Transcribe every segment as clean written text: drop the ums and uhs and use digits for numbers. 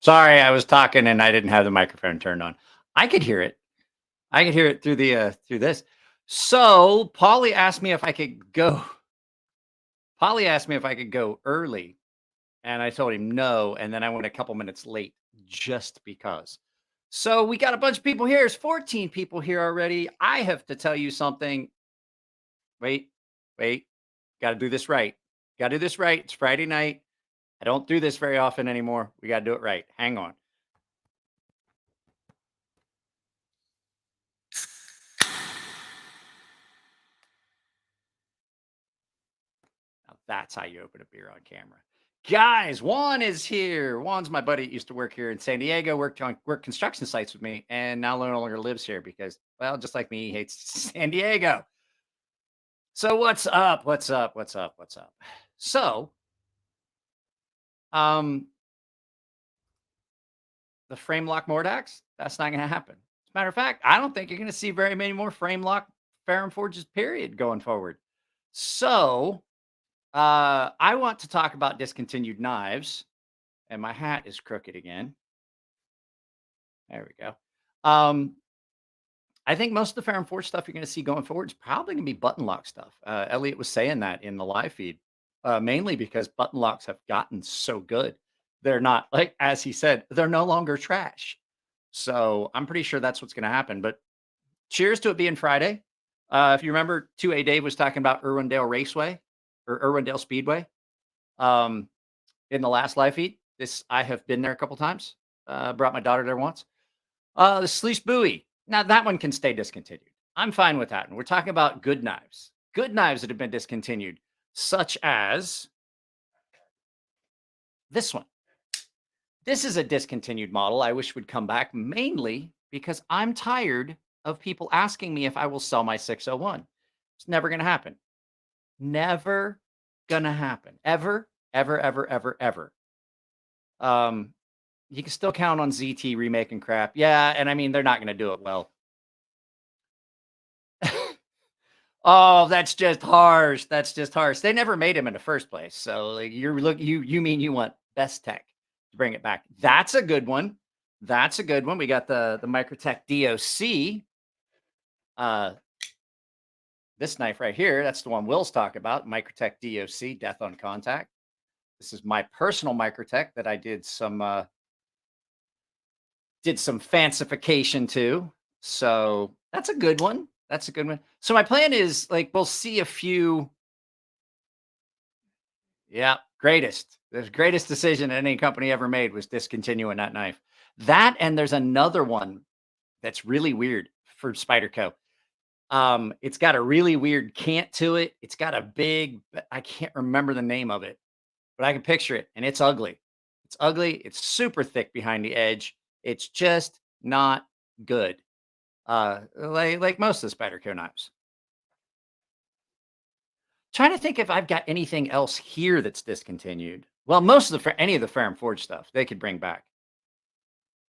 Sorry, I was talking and I didn't have the microphone turned on. I could hear it. I could hear it through the through this. So Polly asked me if I could go. Polly asked me if I could go early, and I told him no. And then I went a couple minutes late just because. So we got a bunch of people here. There's 14 people here already. I have to tell you something. Wait, wait. Got to do this right. Got to do this right. It's Friday night. I don't do this very often anymore. We got to do it right. Hang on. Now that's how you open a beer on camera. Guys, Juan is here. Juan's my buddy. Used to work here in San Diego, worked construction sites with me, and now no longer lives here because, well, just like me, he hates San Diego. So what's up? What's up? What's up? What's up? So, um, the frame lock Mordax, that's not gonna happen. As a matter of fact, I don't think you're gonna see very many more frame lock Ferrum Forges, period, going forward. So I want to talk about discontinued knives, and my hat is crooked again. There we go. Um, I think most of the Fair and Forge stuff you're going to see going forward is probably going to be button lock stuff. Elliot was saying that in the live feed, mainly because button locks have gotten so good. They're not like, as he said, they're no longer trash. So I'm pretty sure that's what's going to happen. But cheers to it being Friday. If you remember, 2A Dave was talking about Irwindale Raceway or Irwindale Speedway. Um, in the last live feed. This I have been there a couple times. Brought my daughter there once. The Sleece Buoy. Now that one can stay discontinued. I'm fine with that. And we're talking about good knives that have been discontinued, such as this one. This is a discontinued model. I wish would come back mainly because I'm tired of people asking me if I will sell my 601. It's never going to happen. Never gonna happen. Ever, ever, ever, ever, ever. Um, you can still count on ZT remaking crap. Yeah, and I mean they're not going to do it well. Oh, that's just harsh. That's just harsh. They never made him in the first place. So like, you mean you want best tech to bring it back. That's a good one. That's a good one. We got the Microtech DOC. This knife right here, that's the one Will's talking about, Microtech DOC, Death on Contact. This is my personal Microtech that I did some fancification to. So that's a good one. That's a good one. So my plan is like we'll see a few. Yeah, greatest. The greatest decision any company ever made was discontinuing that knife. That and there's another one that's really weird for Spyderco. It's got a really weird cant to it. It's got a big, I can't remember the name of it, but I can picture it, and it's ugly. It's ugly. It's super thick behind the edge. It's just not good. Like most of the Spyderco knives. Trying to think if I've got anything else here that's discontinued. Well, most of any of the Fair and Forge stuff they could bring back.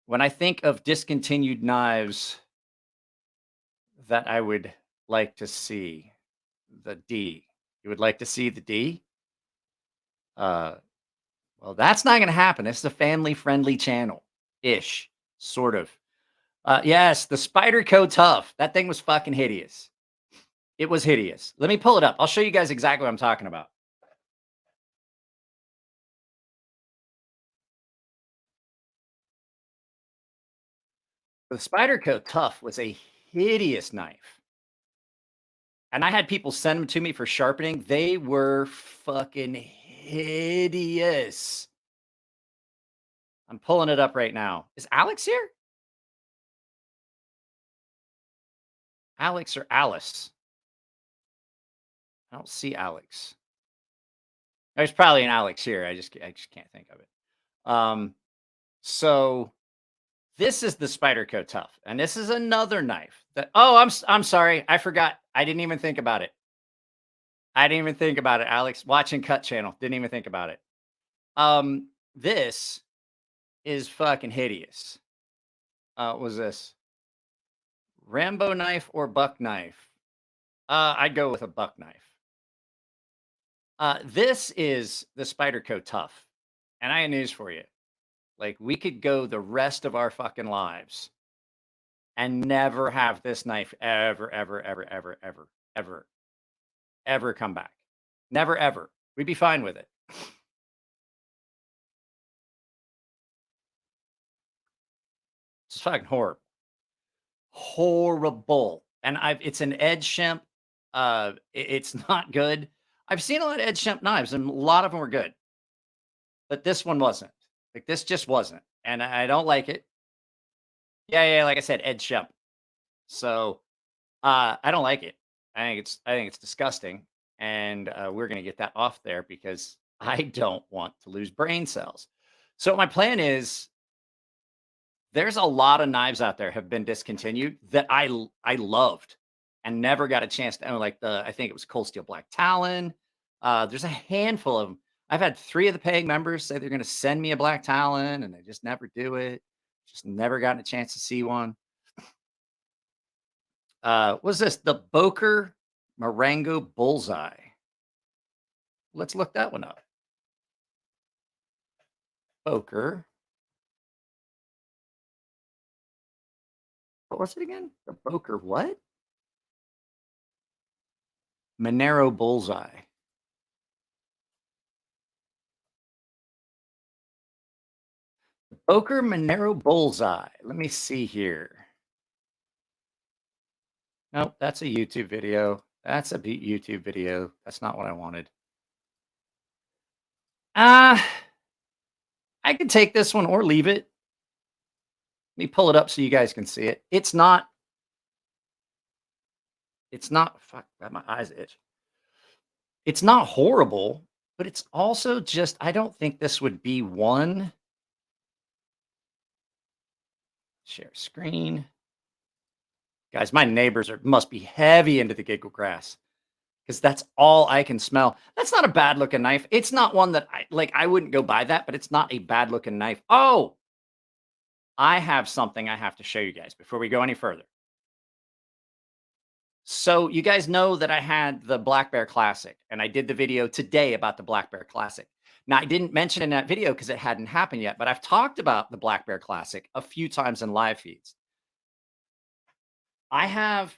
When I think of discontinued knives that I would like to see, the D. You would like to see the D? Uh, well, that's not going to happen. It's a family-friendly channel, ish, sort of. Yes, the Spyderco Tough. That thing was fucking hideous. It was hideous. Let me pull it up. I'll show you guys exactly what I'm talking about. The Spyderco Tough was a hideous knife. And I had people send them to me for sharpening. They were fucking hideous. I'm pulling it up right now. Is Alex here? Alex or Alice? I don't see Alex. There's probably an Alex here. I just can't think of it. So this is the Spyderco Tough, and this is another knife that. Oh, I'm sorry. I forgot. I didn't even think about it. I didn't even think about it, Alex. Watching Cut Channel. Didn't even think about it. This is fucking hideous. What was this? Rambo knife or buck knife? I'd go with a buck knife. This is the Spyderco Tough, and I have news for you. Like, we could go the rest of our fucking lives and never have this knife ever, ever, ever, ever, ever, ever, ever come back. Never, ever. We'd be fine with it. It's fucking horrible. Horrible. And it's an edge shimp. It's not good. I've seen a lot of edge shimp knives, and a lot of them were good, but this one wasn't. Like, this just wasn't, and I don't like it. Yeah, yeah, like I said, edge shimp. So, I don't like it. I think it's disgusting, and we're gonna get that off there because I don't want to lose brain cells. So my plan is there's a lot of knives out there have been discontinued that I loved and never got a chance to own, like I think it was Cold Steel Black Talon. There's a handful of them. I've had 3 of the paying members say they're gonna send me a Black Talon, and they just never do it. Just never gotten a chance to see one. What's this? The Boker Marengo Bullseye. Let's look that one up. Boker. What was it again? The Boker what? Monero Bullseye. Boker Monero Bullseye. Let me see here. Nope, that's a YouTube video. That's a YouTube video. That's not what I wanted. I could take this one or leave it. Let me pull it up so you guys can see it. It's not, fuck, my eyes itch. It's not horrible, but it's also just, I don't think this would be one. Share screen. Guys, my neighbors must be heavy into the giggle grass because that's all I can smell. That's not a bad looking knife. It's not one that I wouldn't go buy that, but it's not a bad looking knife. Oh, I have something I have to show you guys before we go any further. So you guys know that I had the Black Bear Classic, and I did the video today about the Black Bear Classic. Now, I didn't mention in that video because it hadn't happened yet, but I've talked about the Black Bear Classic a few times in live feeds. I have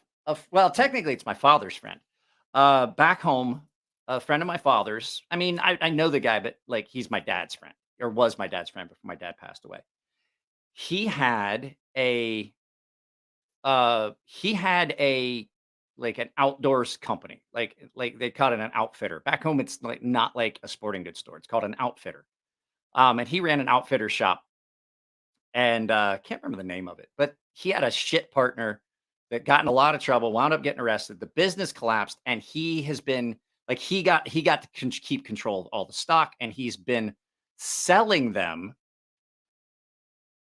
well, technically it's my father's friend. Back home, a friend of my father's. I mean, I know the guy, but like he's my dad's friend or was my dad's friend before my dad passed away. He had a like an outdoors company. Like they called it an outfitter. Back home, it's like not like a sporting goods store. It's called an outfitter. And he ran an outfitter shop, and can't remember the name of it, but he had a shit partner that got in a lot of trouble, wound up getting arrested. The business collapsed, and he has been like he got to keep control of all the stock, and he's been selling them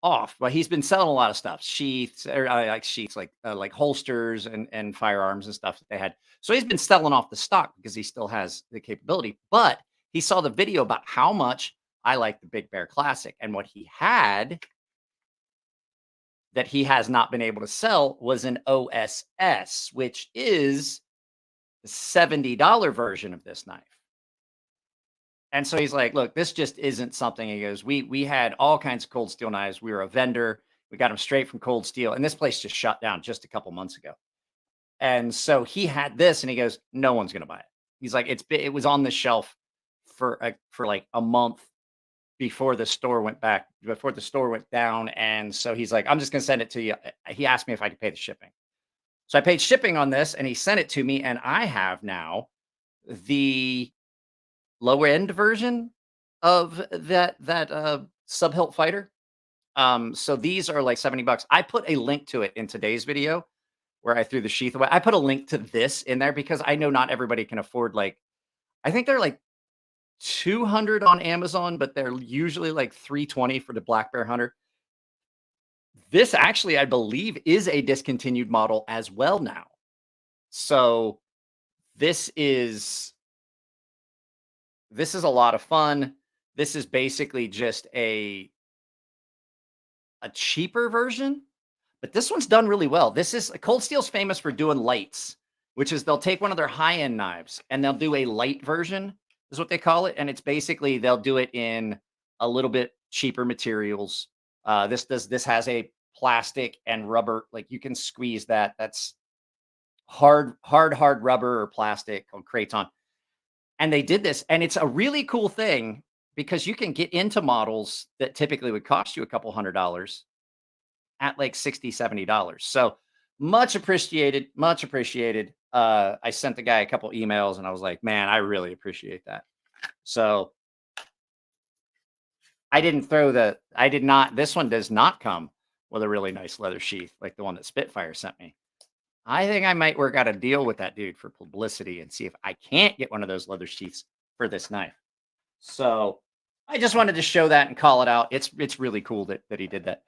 off. But he's been selling a lot of stuff, sheaths, or like sheaths, like holsters and firearms and stuff that they had. So he's been selling off the stock because he still has the capability. But he saw the video about how much I like the Big Bear Classic, and what he had that he has not been able to sell was an OSS, which is the $70 version of this knife. And so he's like, look, this just isn't something. He goes, we had all kinds of Cold Steel knives. We were a vendor. We got them straight from Cold Steel. And this place just shut down just a couple months ago. And so he had this, and he goes, no one's going to buy it. He's like, it was on the shelf for like a month before the store went down. And so he's like, I'm just going to send it to you. He asked me if I could pay the shipping. So I paid shipping on this, and he sent it to me. And I have now the lower end version of that sub hilt fighter. So these are like $70. I put a link to it in today's video where I threw the sheath away. I put a link to this in there because I know not everybody can afford, like, I think they're like 200 on Amazon, but they're usually like 320 for the Black Bear Hunter. This actually, I believe, is a discontinued model as well now. So this is a lot of fun. This is basically just a cheaper version, but this one's done really well. This is Cold Steel's famous for doing lights, which is they'll take one of their high-end knives and they'll do a light version, is what they call it. And it's basically they'll do it in a little bit cheaper materials. This has a plastic and rubber, like you can squeeze that. That's hard rubber or plastic on Kraton. And they did this, and it's a really cool thing because you can get into models that typically would cost you a couple $100 at like $60, $70. So much appreciated, much appreciated. I sent the guy a couple emails and I was like, man, I really appreciate that. So I did not, this one does not come with a really nice leather sheath like the one that Spitfire sent me. I think I might work out a deal with that dude for publicity and see if I can't get one of those leather sheaths for this knife. So I just wanted to show that and call it out. It's really cool that he did that.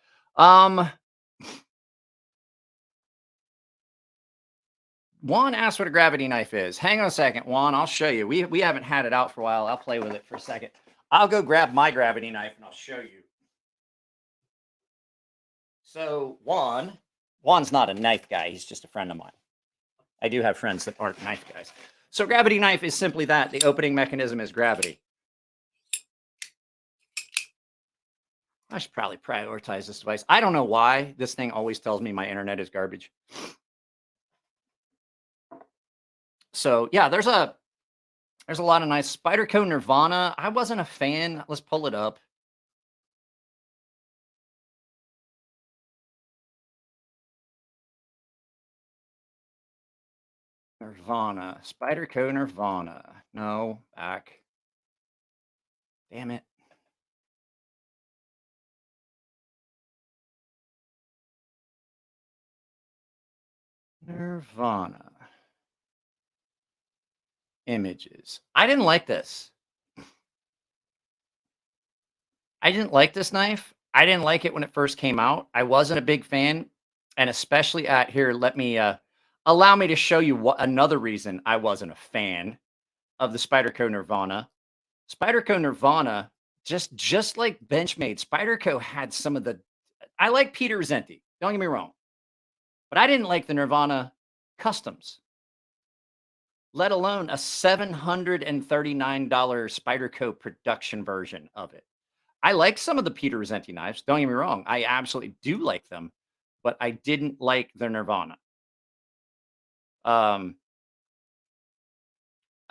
Juan asked what a gravity knife is. Hang on a second, Juan. I'll show you. We haven't had it out for a while. I'll play with it for a second. I'll go grab my gravity knife and I'll show you. So Juan's not a knife guy. He's just a friend of mine. I do have friends that aren't knife guys. So gravity knife is simply that. The opening mechanism is gravity. I should probably prioritize this device. I don't know why this thing always tells me my internet is garbage. So yeah, there's a lot of nice Spyderco Nirvana. I wasn't a fan. Let's pull it up. Nirvana, Spyderco Nirvana. No, back. Damn it. Nirvana. Images. I didn't like this. I didn't like this knife. I didn't like it when it first came out. I wasn't a big fan. And especially at here, let me allow me to show you what another reason I wasn't a fan of the Spyderco Nirvana. Spyderco Nirvana, just like Benchmade, Spyderco had some of the. I like Peter Zenti. Don't get me wrong, but I didn't like the Nirvana customs, let alone a $739 Spyderco production version of it. I like some of the Peter Zenti knives. Don't get me wrong. I absolutely do like them, but I didn't like the Nirvana. I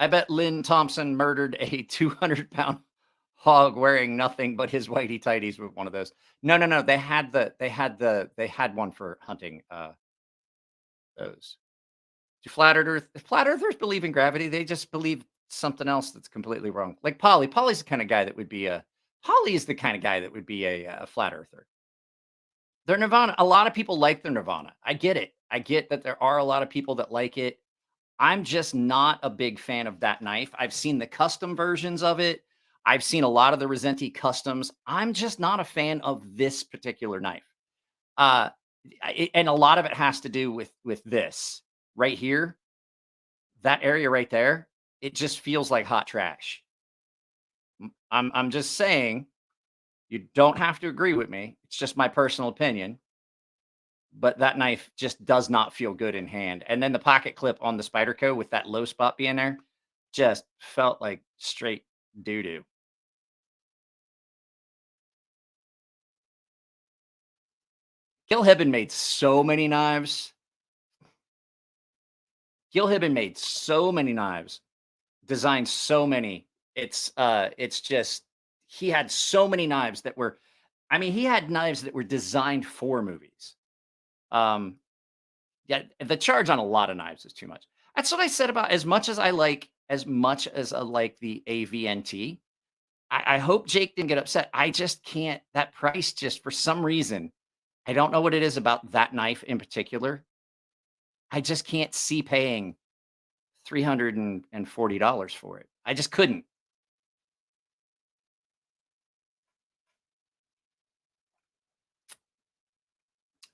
bet Lynn Thompson murdered a 200-pound hog wearing nothing but his whitey tighties with one of those. No. They had one for hunting. Those. Do flat earthers believe in gravity? They just believe something else that's completely wrong. Like Polly. Polly's the kind of guy that would be a. Polly is the kind of guy that would be a flat earther. Their Nirvana. A lot of people like their Nirvana. I get it. I get that there are a lot of people that like it. I'm just not a big fan of that knife. I've seen the custom versions of it. I've seen a lot of the Resenti customs. I'm just not a fan of this particular knife. And a lot of it has to do with this right here. That area right there, it just feels like hot trash. I'm just saying, you don't have to agree with me. It's just my personal opinion. But that knife just does not feel good in hand. And then the pocket clip on the Spyderco with that low spot being there just felt like straight doo-doo. Gil Hibben made so many knives. Gil Hibben made so many knives, designed so many. It's just, he had so many knives that were, I mean, he had knives that were designed for movies. Yeah, the charge on a lot of knives is too much. That's what I said about as much as I like the AVNT. I hope Jake didn't get upset. I just can't, that price just for some reason, I don't know what it is about that knife in particular. I just can't see paying $340 for it. I just couldn't.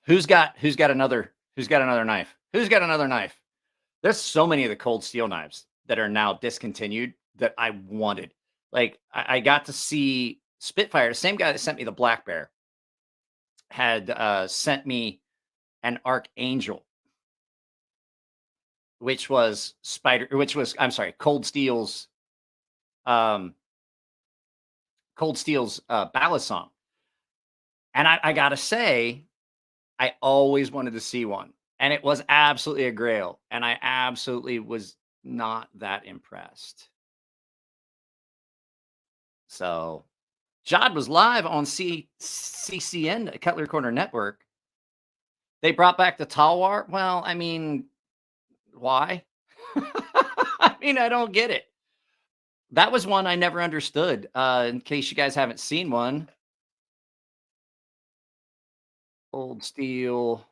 Who's got another knife? Who's got another knife? There's so many of the cold steel knives that are now discontinued that I wanted. Like I got to see Spitfire, the same guy that sent me the Black Bear, had sent me an Archangel, which was Cold Steel's Cold Steel's ballad song. And I gotta say, I always wanted to see one, and it was absolutely a grail, and I absolutely was not that impressed. So, Jod was live on CCN, Cutler Corner Network. They brought back the Talwar. Well, I mean, why? I mean, I don't get it. That was one I never understood. In case you guys haven't seen one, Old Steel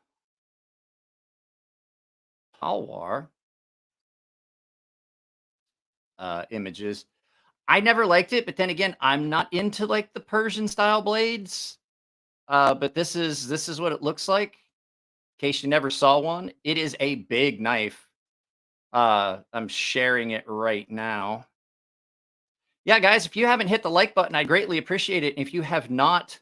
Talwar images. I never liked it, but then again, I'm not into like the Persian style blades. But this is what it looks like. In case you never saw one, it is a big knife. I'm sharing it right now. Yeah, guys, if you haven't hit the like button, I greatly appreciate it. If you have not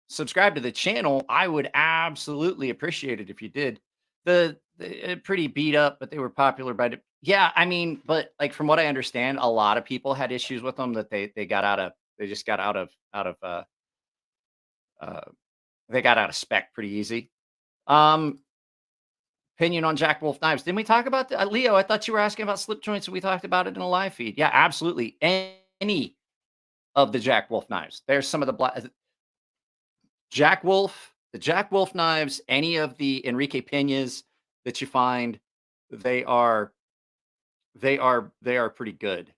subscribed to the channel, I would absolutely appreciate it if you did. The pretty beat up, but they were popular by the yeah, I mean, but like from what I understand, a lot of people had issues with them that they got out of they just got uh they got out of spec pretty easy. Um Opinion on Jack Wolf knives. Didn't we talk about the Leo? I thought you were asking about slip joints and we talked about it in a live feed. Yeah, absolutely. Any of the Jack Wolf knives. There's some of the black Jack Wolf, the Jack Wolf knives, any of the Enrique Peñas that you find, they are they are pretty good.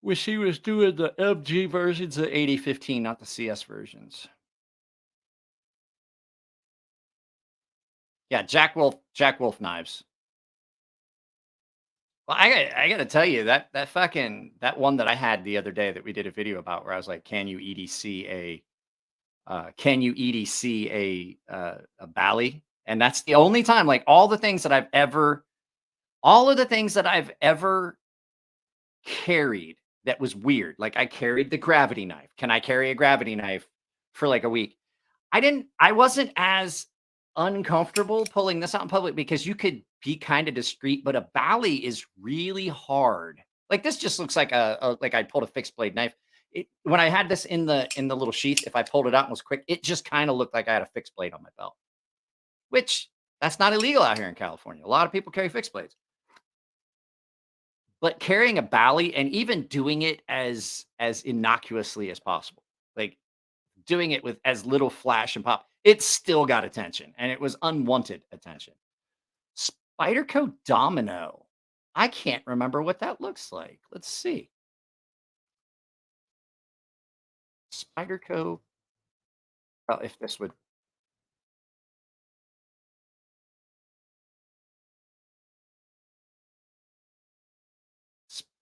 Wish he was doing the MG versions of 8015, not the CS versions. Yeah, Jack Wolf knives. Well, I gotta tell you that fucking that one that I had the other day that we did a video about where I was like, can you EDC a Bally? And that's the only time, like all of the things that I've ever carried that was weird. Like I carried the gravity knife. Can I carry a gravity knife for like a week? I wasn't as uncomfortable pulling this out in public because you could be kind of discreet, but a Bally is really hard. Like this just looks like like I pulled a fixed blade knife. When I had this in the little sheath, if I pulled it out and was quick, it just kind of looked like I had a fixed blade on my belt, which that's not illegal out here in California. A lot of people carry fixed blades. But carrying a Bally and even doing it as innocuously as possible, like doing it with as little flash and pop, it still got attention, and it was unwanted attention. Spyderco Domino. I can't remember what that looks like. Let's see. Spyderco. Oh, if this would.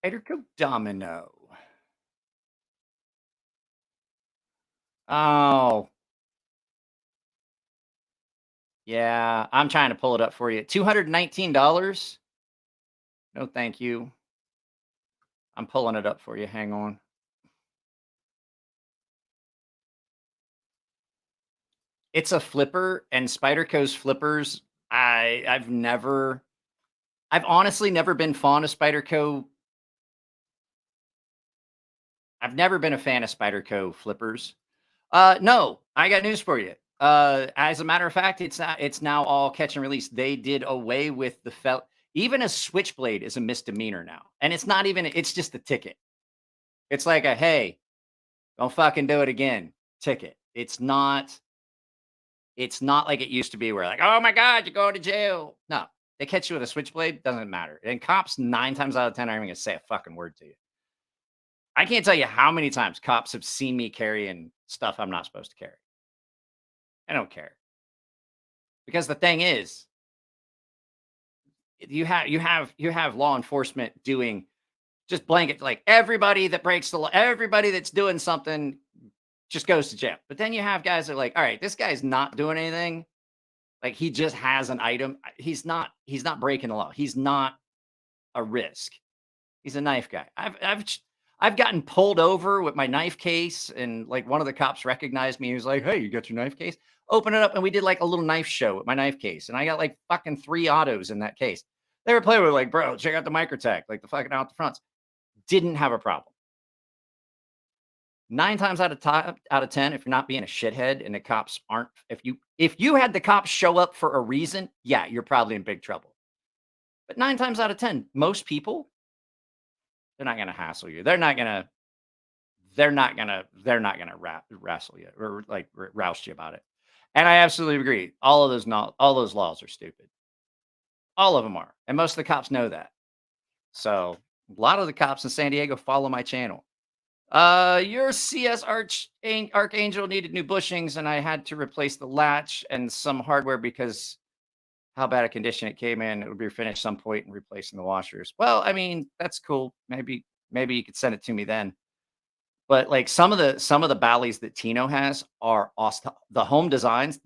Spyderco Domino. Oh, yeah. I'm trying to pull it up for you. $219. No, thank you. I'm pulling it up for you. Hang on. It's a flipper, and Spyderco's flippers. I've honestly never been fond of Spyderco. I've never been a fan of Spyderco flippers. No, I got news for you. As a matter of fact, it's now all catch and release. They did away with the even a switchblade is a misdemeanor now. And it's not even it's just a ticket. It's like a hey, don't fucking do it again ticket. It's not like it used to be where like, oh my God, you're going to jail. No, they catch you with a switchblade, doesn't matter. And cops 9 times out of 10 aren't even gonna say a fucking word to you. I can't tell you how many times cops have seen me carrying stuff I'm not supposed to carry. I don't care. Because the thing is, you have law enforcement doing just blanket like everybody that breaks the law, everybody that's doing something just goes to jail. But then you have guys that are like, all right, this guy's not doing anything. Like he just has an item. He's not breaking the law. He's not a risk. He's a knife guy. I've gotten pulled over with my knife case, and like one of the cops recognized me. He was like, "Hey, you got your knife case? Open it up." And we did like a little knife show with my knife case, and I got like fucking 3 autos in that case. They were playing with like, bro, check out the Microtech, like the fucking out the fronts. didn't have a problem. 9 times out of 10, if you're not being a shithead and the cops aren't, if you had the cops show up for a reason, yeah, you're probably in big trouble. But 9 times out of 10, most people, they're not gonna hassle you. They're not gonna wrestle you or like roust you about it. And I absolutely agree. All those laws are stupid. All of them are, and most of the cops know that. So a lot of the cops in San Diego follow my channel. Your CS Archangel needed new bushings, and I had to replace the latch and some hardware because how bad a condition it came in. It would be finished some point and replacing the washers. Well, I mean, that's cool. Maybe you could send it to me then. But like some of the Bally's that Tino has are awesome. The home designs,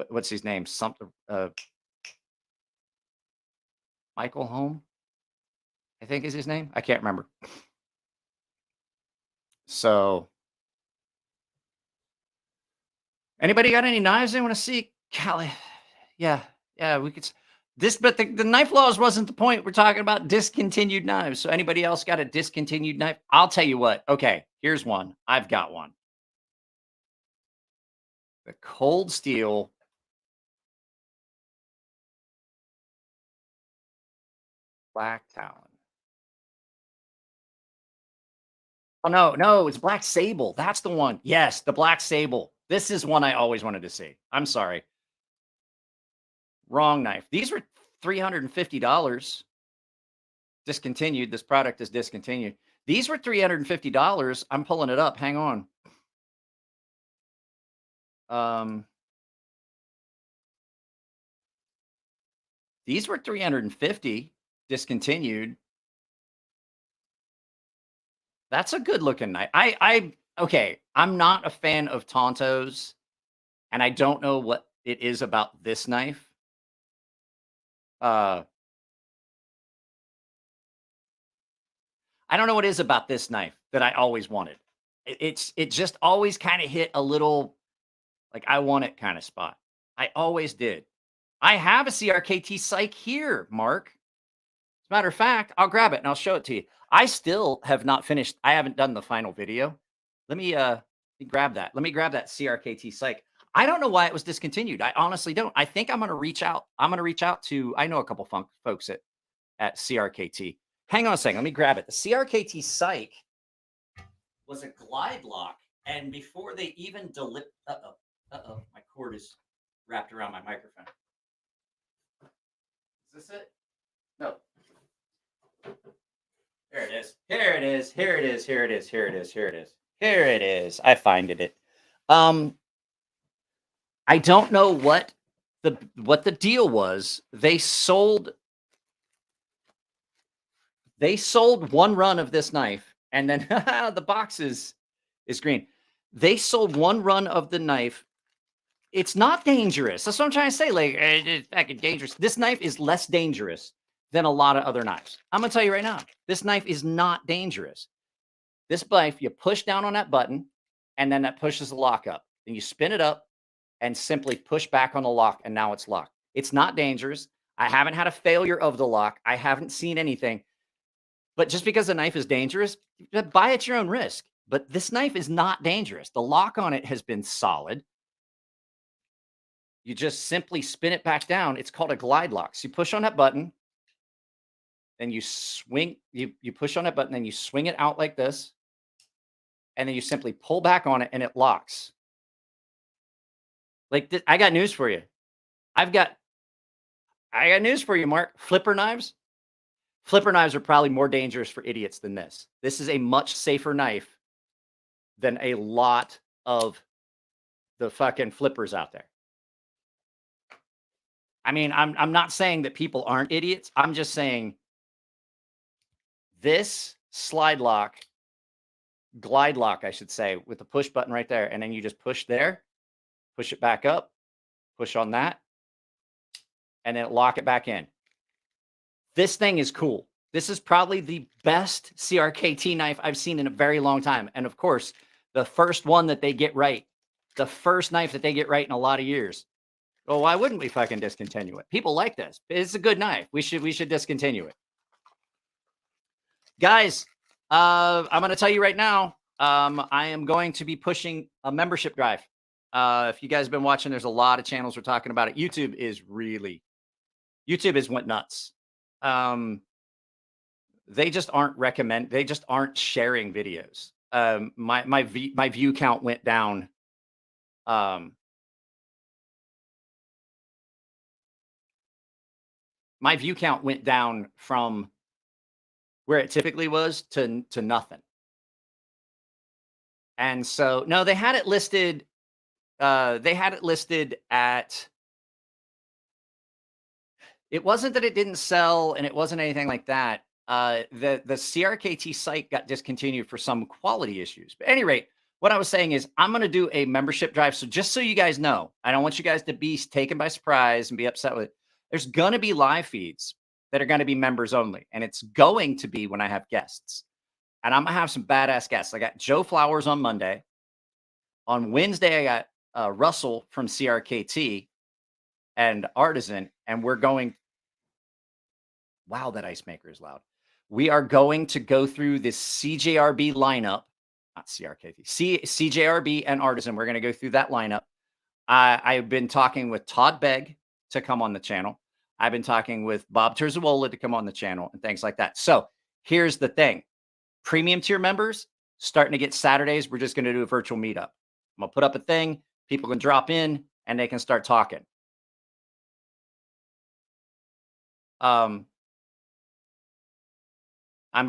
what's his name? Something Michael Home, I think is his name. I can't remember. So anybody got any knives they want to see? Cali. Yeah, yeah, we could this, but the knife laws wasn't the point. We're talking about discontinued knives. So anybody else got a discontinued knife? I'll tell you what. Okay, here's one. I've got one. The Cold Steel Black Talon. Oh no, it's Black Sable. That's the one. Yes, the Black Sable. This is one I always wanted to see. I'm sorry. Wrong knife. These were $350. Discontinued. This product is discontinued. These were $350. I'm pulling it up. Hang on. These were $350 discontinued. That's a good looking knife. Okay. I'm not a fan of Tontos, and I don't know what it is about this knife. I don't know what it is about this knife that I always wanted. It just always kind of hit a little like I want it kind of spot. I always did. I have a CRKT Psych here, Mark. As a matter of fact, I'll grab it and I'll show it to you. I still have not finished. I haven't done the final video. Let me grab that. Let me grab that CRKT Psych. I don't know why it was discontinued. I honestly don't. I think I'm going to reach out. I'm going to reach out to, I know a couple folks at CRKT. Hang on a second. Let me grab it. The CRKT Psych was a glide lock. And before they even my cord is wrapped around my microphone. Is this it? No. There it is. Here it is. Here it is. Here it is. Here it is. Here it is. Here it is. I finded it. I don't know what the deal was. They sold one run of this knife, and then the box is green. They sold one run of the knife. It's not dangerous. That's what I'm trying to say. Like, it's fucking dangerous. This knife is less dangerous than a lot of other knives. I'm gonna tell you right now, this knife is not dangerous. This knife, you push down on that button, and then that pushes the lock up. Then you spin it up and simply push back on the lock, and now it's locked. It's not dangerous. I haven't had a failure of the lock. I haven't seen anything. But just because the knife is dangerous, buy at your own risk. But this knife is not dangerous. The lock on it has been solid. You just simply spin it back down. It's called a glide lock. So you push on that button, then you swing, you push on that button, then you swing it out like this, and then you simply pull back on it and it locks. Like I got news for you. I got news for you, Mark. Flipper knives are probably more dangerous for idiots than this. This is a much safer knife than a lot of the fucking flippers out there. I mean, I'm not saying that people aren't idiots. I'm just saying this glide lock, I should say, with the push button right there, and then you just push there, push it back up, push on that, and then lock it back in. This thing is cool. This is probably the best CRKT knife I've seen in a very long time. And of course, the first one that they get right, the first knife that they get right in a lot of years. Well, why wouldn't we fucking discontinue it? People like this. It's a good knife. We should discontinue it. Guys, I'm going to tell you right now, I am going to be pushing a membership drive. If you guys have been watching, there's a lot of channels we're talking about it. YouTube is went nuts. Um, they just aren't sharing videos. My view count went down. Um, my view count went down from where it typically was to nothing. And so no, they had it listed. They had it listed at. It wasn't that it didn't sell, and it wasn't anything like that. The CRKT site got discontinued for some quality issues. But at any rate, what I was saying is I'm going to do a membership drive. So just so you guys know, I don't want you guys to be taken by surprise and be upset with it. There's going to be live feeds that are going to be members only, and it's going to be when I have guests. And I'm going to have some badass guests. I got Joe Flowers on Monday. On Wednesday, I got Russell from CRKT and Artisan, and we're going. Wow, that ice maker is loud. We are going to go through this CJRB lineup, not CRKT, CJRB and Artisan. We're going to go through that lineup. I've been talking with Todd Begg to come on the channel. I've been talking with Bob Terzawola to come on the channel and things like that. So here's the thing. Premium tier members starting to get Saturdays. We're just going to do a virtual meetup. I'm going to put up a thing. People can drop in and they can start talking. I'm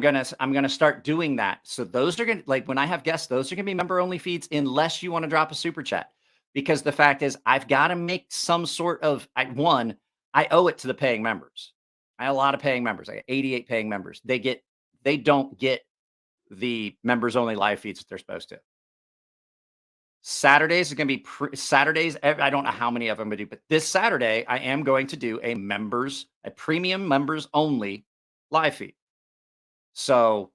gonna start doing that. So those are gonna, like, when I have guests, those are gonna be member only feeds unless you want to drop a super chat. Because the fact is, I've got to make some sort of I owe it to the paying members. I have a lot of paying members. I got 88 paying members. They don't get the members only live feeds that they're supposed to. Saturdays are going to be Saturdays. I don't know how many of them I'm going to do, but this Saturday I am going to do a premium members only live feed. So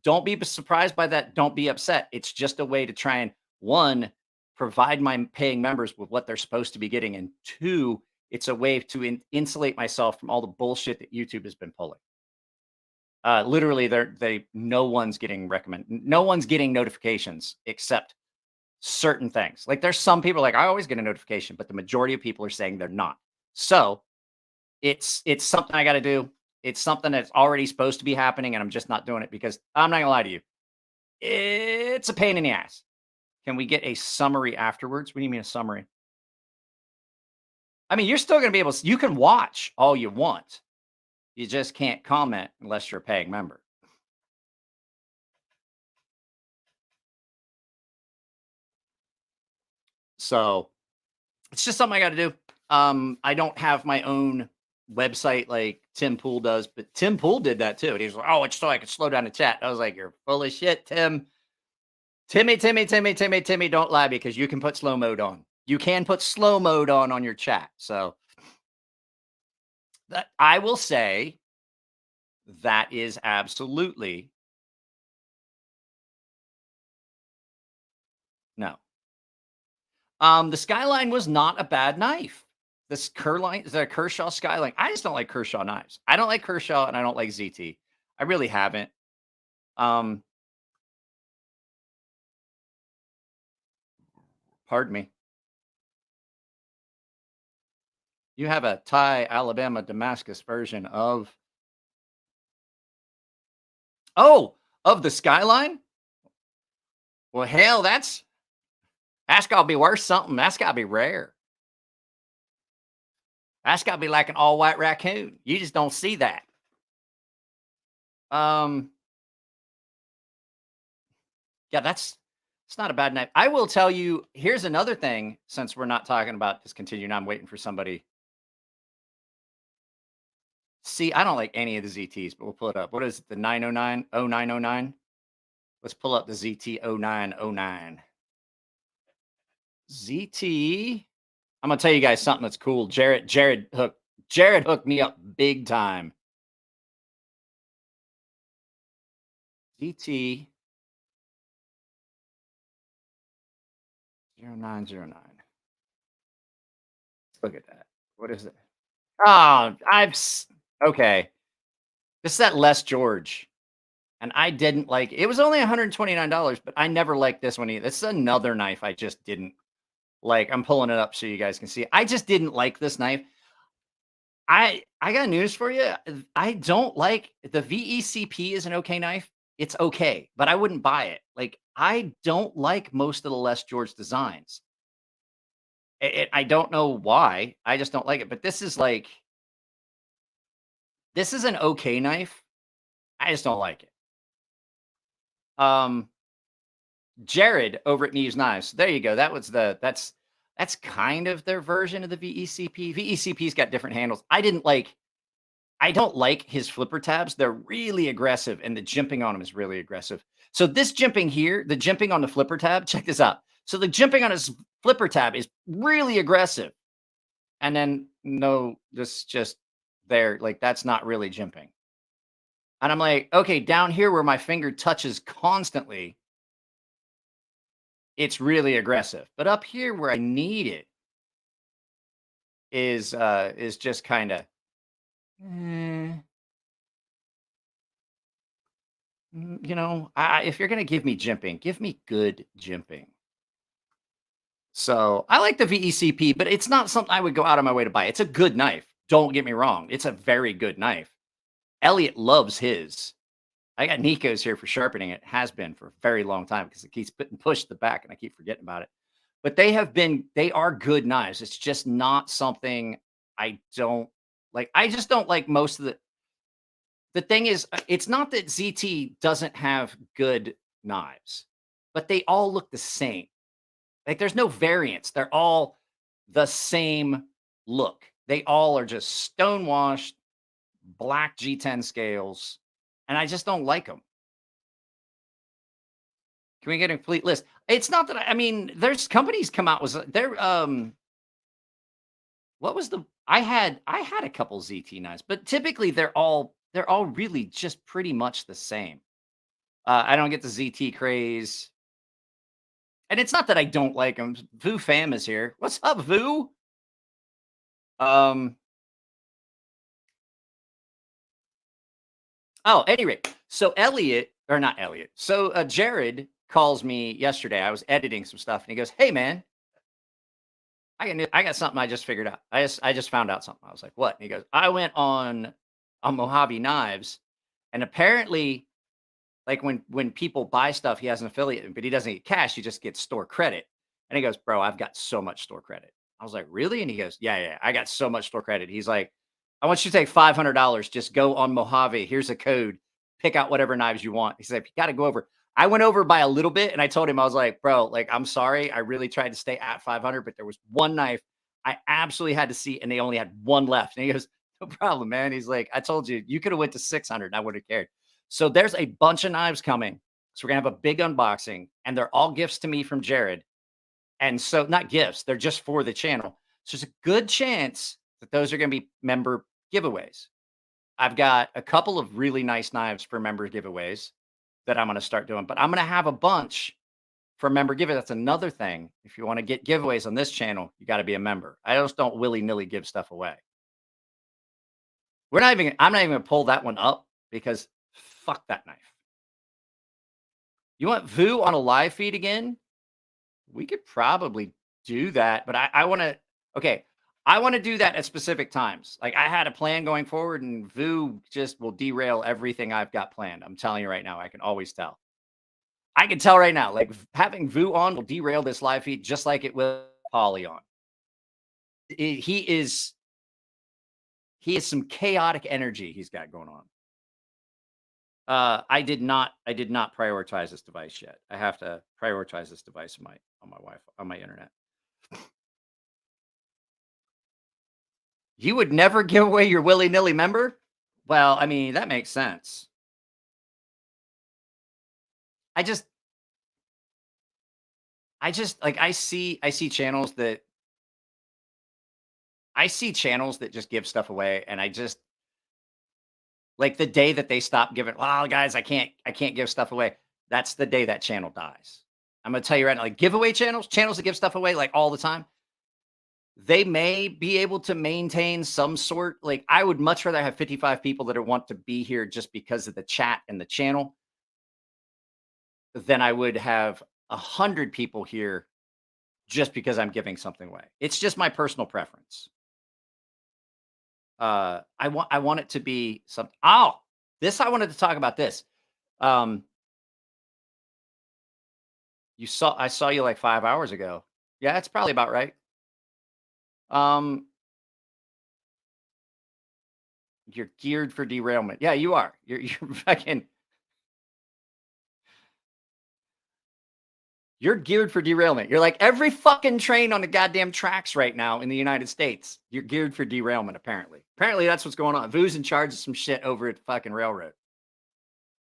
don't be surprised by that. Don't be upset. It's just a way to try and, one, provide my paying members with what they're supposed to be getting. And two, it's a way to insulate myself from all the bullshit that YouTube has been pulling. Literally, no one's getting notifications except certain things. Like there's some people like, I always get a notification, but the majority of people are saying they're not. So it's something I got to do. It's something that's already supposed to be happening, and I'm just not doing it because I'm not gonna lie to you. It's a pain in the ass. Can we get a summary afterwards? What do you mean a summary? I mean, you're still gonna be able to, you can watch all you want. You just can't comment unless you're a paying member. So it's just something I got to do. I don't have my own website like Tim Pool does, but Tim Pool did that too. And he was like, "Oh, it's so I could slow down the chat." I was like, "You're full of shit, Tim. Timmy, don't lie because you can put slow mode on. You can put slow mode on your chat." So that I will say that is absolutely no. The Skyline was not a bad knife. The Kershaw Skyline. I just don't like Kershaw knives. I don't like Kershaw and I don't like ZT. I really haven't. Pardon me. You have a Thai, Alabama, Damascus version of of the Skyline? Well, hell, that's gotta be worth something. That's gotta be rare. That's gotta be like an all white raccoon. You just don't see that. Yeah, it's not a bad knife. I will tell you, here's another thing, since we're not talking about Discontinued, I'm waiting for somebody. See, I don't like any of the ZTs, but we'll pull it up. What is it, the 909? 0909? Let's pull up the ZT 0909. ZT. I'm gonna tell you guys something that's cool. Jared hooked me up big time. ZT 0909. Look at that. What is it? Oh, okay. This is that Les George. and I didn't like it. It was only $129, but I never liked this one either. This is another knife I just didn't like. I'm pulling it up so you guys can see. I just didn't like this knife. I got news for you. I don't like the VECP is an okay knife. It's okay, but I wouldn't buy it. Like I don't like most of the Les George designs. I don't know why. I just don't like it. But this is like this is an okay knife. I just don't like it. Jared over at Neves Knives. There you go. That's kind of their version of the VECP. VECP's got different handles. I don't like his flipper tabs. They're really aggressive, and the jimping on them is really aggressive. So this jimping here, the jimping on the flipper tab, check this out. So the jimping on his flipper tab is really aggressive. And then no, this just there, like that's not really jimping. And I'm like, okay, down here where my finger touches constantly, it's really aggressive. But up here where I need it is just kind of you know, if you're gonna give me jimping, give me good jimping. So I like the VECP, but it's not something I would go out of my way to buy. It's a good knife. Don't get me wrong. It's a very good knife. Elliot loves his. I got Nico's here for sharpening. It has been for a very long time because it keeps getting pushed to the back and I keep forgetting about it. But they are good knives. It's just not something I don't like. I just don't like most of the thing is, it's not that ZT doesn't have good knives, but they all look the same. Like there's no variance. They're all the same look. They all are just stonewashed black G10 scales, and I just don't like them. Can we get a complete list? It's not that I mean, there's companies come out with there. What was the I had a couple ZT knives, but typically they're all really just pretty much the same. I don't get the ZT craze. And it's not that I don't like them. Vu Fam is here. What's up, Vu? Um, oh, anyway, so Elliot, or not Elliot. So Jared calls me yesterday. I was editing some stuff and he goes, "Hey man, I got something I just figured out. I just found out something." I was like, "What?" And he goes, "I went on Mojave Knives, and apparently like when people buy stuff, he has an affiliate, but he doesn't get cash. He just gets store credit." And he goes, "Bro, I've got so much store credit." I was like, "Really?" And he goes, "Yeah, yeah, I got so much store credit." He's like, "I want you to take $500. Just go on Mojave. Here's a code. Pick out whatever knives you want." He said, "You got to go over." I went over by a little bit, and I told him, I was like, "Bro, like I'm sorry. I really tried to stay at 500, but there was one knife I absolutely had to see, and they only had one left." And he goes, "No problem, man." He's like, "I told you, you could have went to 600. And I would have cared." So there's a bunch of knives coming. So we're gonna have a big unboxing, and they're all gifts to me from Jared. And so not gifts, they're just for the channel. So there's a good chance that those are gonna be member giveaways. I've got a couple of really nice knives for member giveaways that I'm gonna start doing, but I'm gonna have a bunch for member giveaways. That's another thing. If you want to get giveaways on this channel, you got to be a member. I just don't willy-nilly give stuff away. I'm not even gonna pull that one up because fuck that knife. You want Vu on a live feed again? We could probably do that, but I want to. Okay, I want to do that at specific times. Like I had a plan going forward, and Vu just will derail everything I've got planned. I'm telling you right now, I can always tell. I can tell right now, like having Vu on will derail this live feed just like it will Polly on. He is some chaotic energy he's got going on. I did not prioritize this device yet. I have to prioritize this device on my Wi-Fi, on my internet. You would never give away your willy-nilly member? Well, I mean, that makes sense. I just like I see channels that just give stuff away, and I just like the day that they stop giving, "Well, guys, I can't give stuff away." That's the day that channel dies. I'm gonna tell you right now, like giveaway channels that give stuff away like all the time, they may be able to maintain some sort. Like I would much rather have 55 people that want to be here just because of the chat and the channel than I would have 100 people here just because I'm giving something away. It's just my personal preference. I want it to be something. Oh, this I wanted to talk about this. Um, I saw you like 5 hours ago. Yeah, it's probably about right. Um, you're geared for derailment. Yeah, you are. You're fucking you're geared for derailment. You're like every fucking train on the goddamn tracks right now in the United States. You're geared for derailment, apparently. Apparently that's what's going on. Vu's in charge of some shit over at the fucking railroad.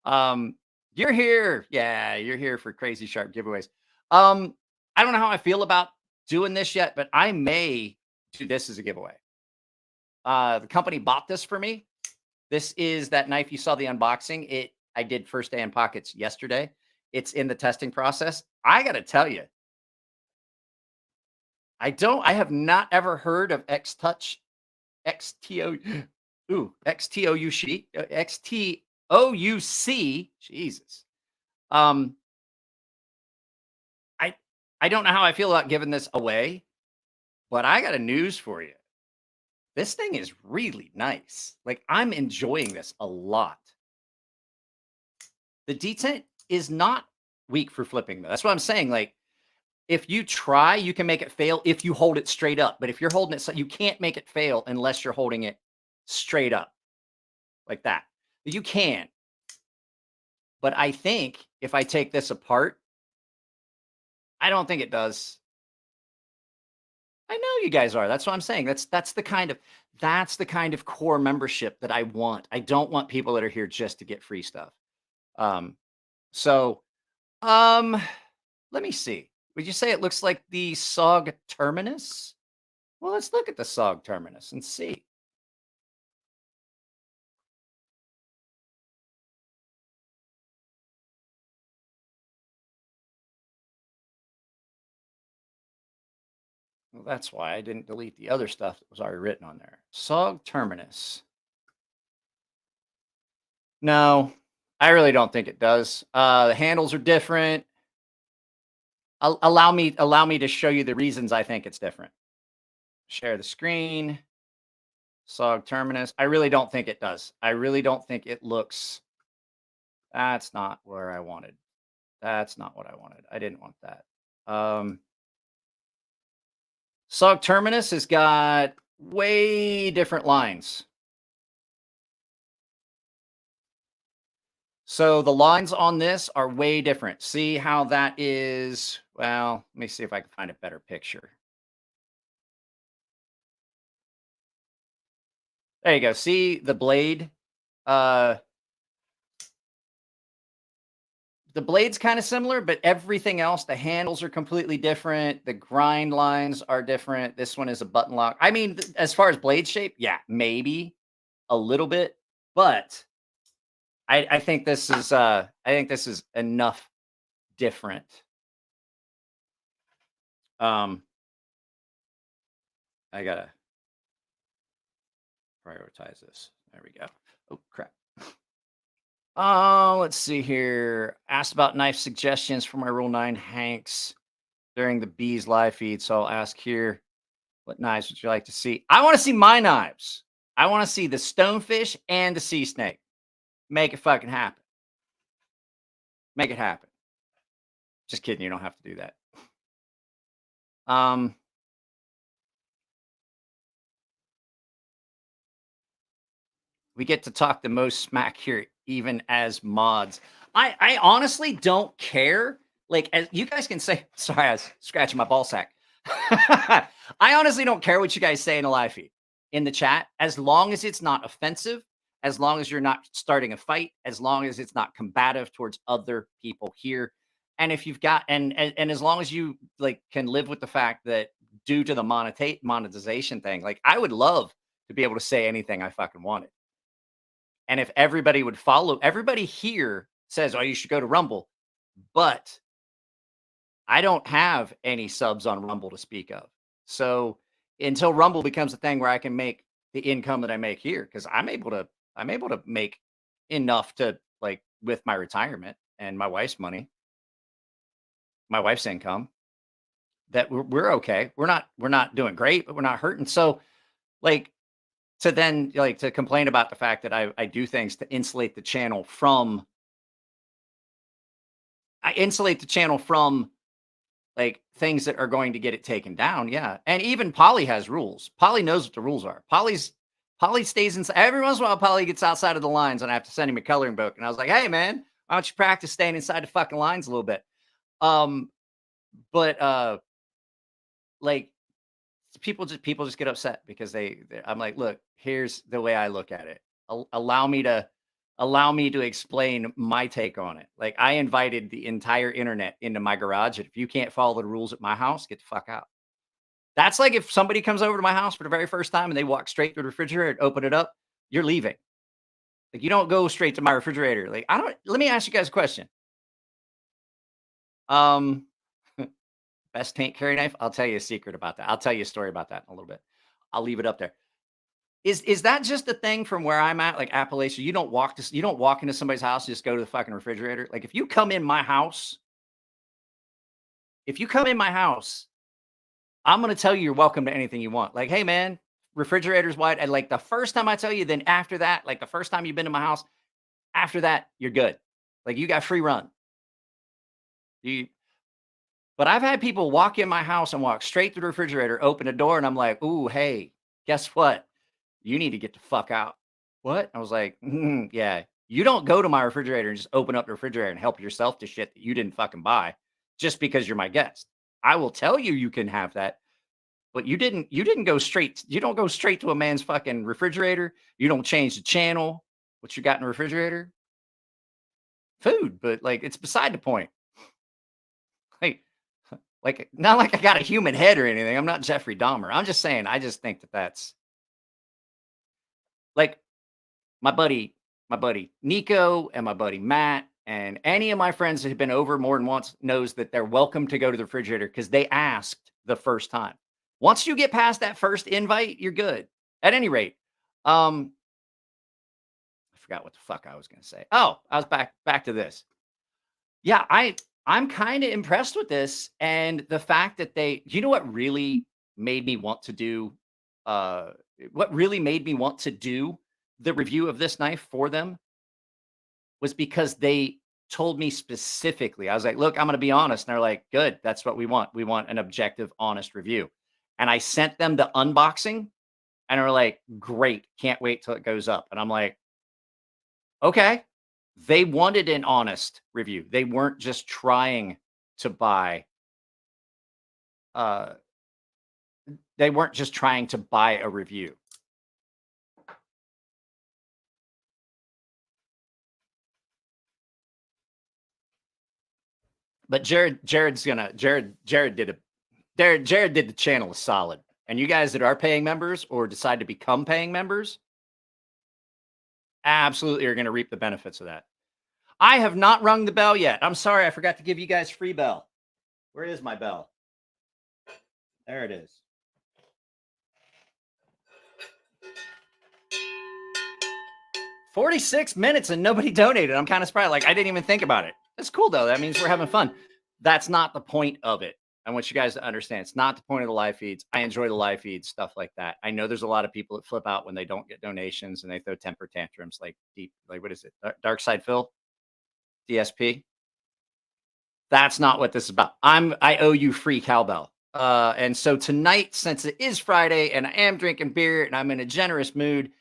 Um, you're here. Yeah, you're here for CrazySharp giveaways. Um, I don't know how I feel about doing this yet, but I may do this as a giveaway. The company bought this for me. This is that knife you saw the unboxing. I did first day in pockets yesterday. It's in the testing process. I got to tell you, I have not ever heard of X Touch XTO XTOUC. Jesus. Um I I don't know how I feel about giving this away, but I got a news for you. This thing is really nice. Like I'm enjoying this a lot. The detent is not weak for flipping though. That's what I'm saying. Like if you try, you can make it fail if you hold it straight up. But if you're holding it, you can't make it fail unless you're holding it straight up like that. You can. But I think if I take this apart, I don't think it does. I know you guys are. That's what I'm saying. That's the kind of core membership that I want. I don't want people that are here just to get free stuff. Um, so um let me see. Would you say it looks like the SOG Terminus? Well, let's look at the SOG Terminus and see. Well, that's why I didn't delete the other stuff that was already written on there. SOG Terminus. No, I really don't think it does. The handles are different. Allow me to show you the reasons I think it's different. Share the screen. SOG Terminus. I really don't think it does. I really don't think it looks. That's not where I wanted. That's not what I wanted. I didn't want that. SOG Terminus has got way different lines. So the lines on this are way different. See how that is? Well, let me see if I can find a better picture. There you go. See the blade? Uh, the blade's kind of similar, but everything else, the handles are completely different. The grind lines are different. This one is a button lock. I mean, as far as blade shape, yeah, maybe a little bit, but I think this is enough different. I gotta prioritize this. There we go. Oh crap. Let's see here. Asked about knife suggestions for my Rule 9 Hanks during the Bees live feed. So I'll ask here, what knives would you like to see? I want to see my knives. I want to see the stonefish and the sea snake. Make it fucking happen. Make it happen. Just kidding. You don't have to do that. We get to talk the most smack here, even as mods. I honestly don't care. Like, as you guys can say, sorry, I was scratching my ball sack. I honestly don't care what you guys say in a live feed in the chat, as long as it's not offensive, as long as you're not starting a fight, as long as it's not combative towards other people here. And if you've got and as long as you like can live with the fact that due to the monetization thing, like I would love to be able to say anything I fucking wanted. And if everybody would follow, everybody here says, oh, you should go to Rumble. But I don't have any subs on Rumble to speak of. So until Rumble becomes a thing where I can make the income that I make here, because I'm able to make enough to like with my retirement and my wife's money. my wife's income, that we're okay. We're not doing great, but we're not hurting. So like to then like to complain about the fact that I do things to insulate the channel from I insulate the channel from like things that are going to get it taken down. Yeah. And even Polly has rules. Polly knows what the rules are. Polly stays inside. Every once in a while, Polly gets outside of the lines and I have to send him a coloring book. And I was like, hey man, why don't you practice staying inside the fucking lines a little bit? Um, but like people just get upset because I'm like, look, here's the way I look at it. Allow me to explain my take on it. Like I invited the entire internet into my garage. And if you can't follow the rules at my house, get the fuck out. That's like if somebody comes over to my house for the very first time and they walk straight through the refrigerator and open it up, you're leaving. Like you don't go straight to my refrigerator. Like I don't. Let me ask you guys a question. Um, best tank carry knife. I'll tell you a secret about that. I'll tell you a story about that in a little bit. I'll leave it up there. Is that just a thing from where I'm at, like Appalachia? You don't walk into somebody's house, just go to the fucking refrigerator. Like if you come in my house, I'm gonna tell you you're welcome to anything you want. Like, hey man, refrigerator's wide. And like the first time I tell you, then after that, like the first time you've been to my house, after that, you're good. Like you got free run. You but I've had people walk in my house and walk straight through the refrigerator, open the door, and I'm like, ooh, hey, guess what? You need to get the fuck out. What? I was like, yeah. You don't go to my refrigerator and just open up the refrigerator and help yourself to shit that you didn't fucking buy just because you're my guest. I will tell you you can have that, but you didn't go straight. You don't go straight to a man's fucking refrigerator. You don't change the channel. What you got in the refrigerator? Food, but like it's beside the point. Like, like not like I got a human head or anything. I'm not Jeffrey Dahmer. I'm just saying. I just think that that's like my buddy Nico and my buddy Matt and any of my friends that have been over more than once knows that they're welcome to go to the refrigerator because they asked the first time. Once you get past that first invite, you're good. At any rate, I forgot what the fuck I was going to say. Oh, I was back to this. Yeah, I'm kind of impressed with this and the fact that you know what really made me want to do uh what really made me want to do the review of this knife for them was because they told me specifically. I was like, "Look, I'm going to be honest." And they're like, "Good, that's what we want. We want an objective, honest review." And I sent them the unboxing and they're like, "Great, can't wait till it goes up." And I'm like, "Okay." They wanted an honest review. They weren't just trying to buy uh they weren't just trying to buy a review. But Jared did the channel a solid. And you guys that are paying members or decide to become paying members, absolutely are going to reap the benefits of that. I have not rung the bell yet. I'm sorry, I forgot to give you guys free bell. Where is my bell? There it is. $46 and nobody donated. I'm kind of surprised. Like I didn't even think about it. That's cool though. That means we're having fun. That's not the point of it. I want you guys to understand it's not the point of the live feeds. I enjoy the live feeds, stuff like that. I know there's a lot of people that flip out when they don't get donations and they throw temper tantrums like what is it? Dark Side Phil? DSP? That's not what this is about. I owe you free cowbell. And so tonight, since it is Friday and I am drinking beer and I'm in a generous mood,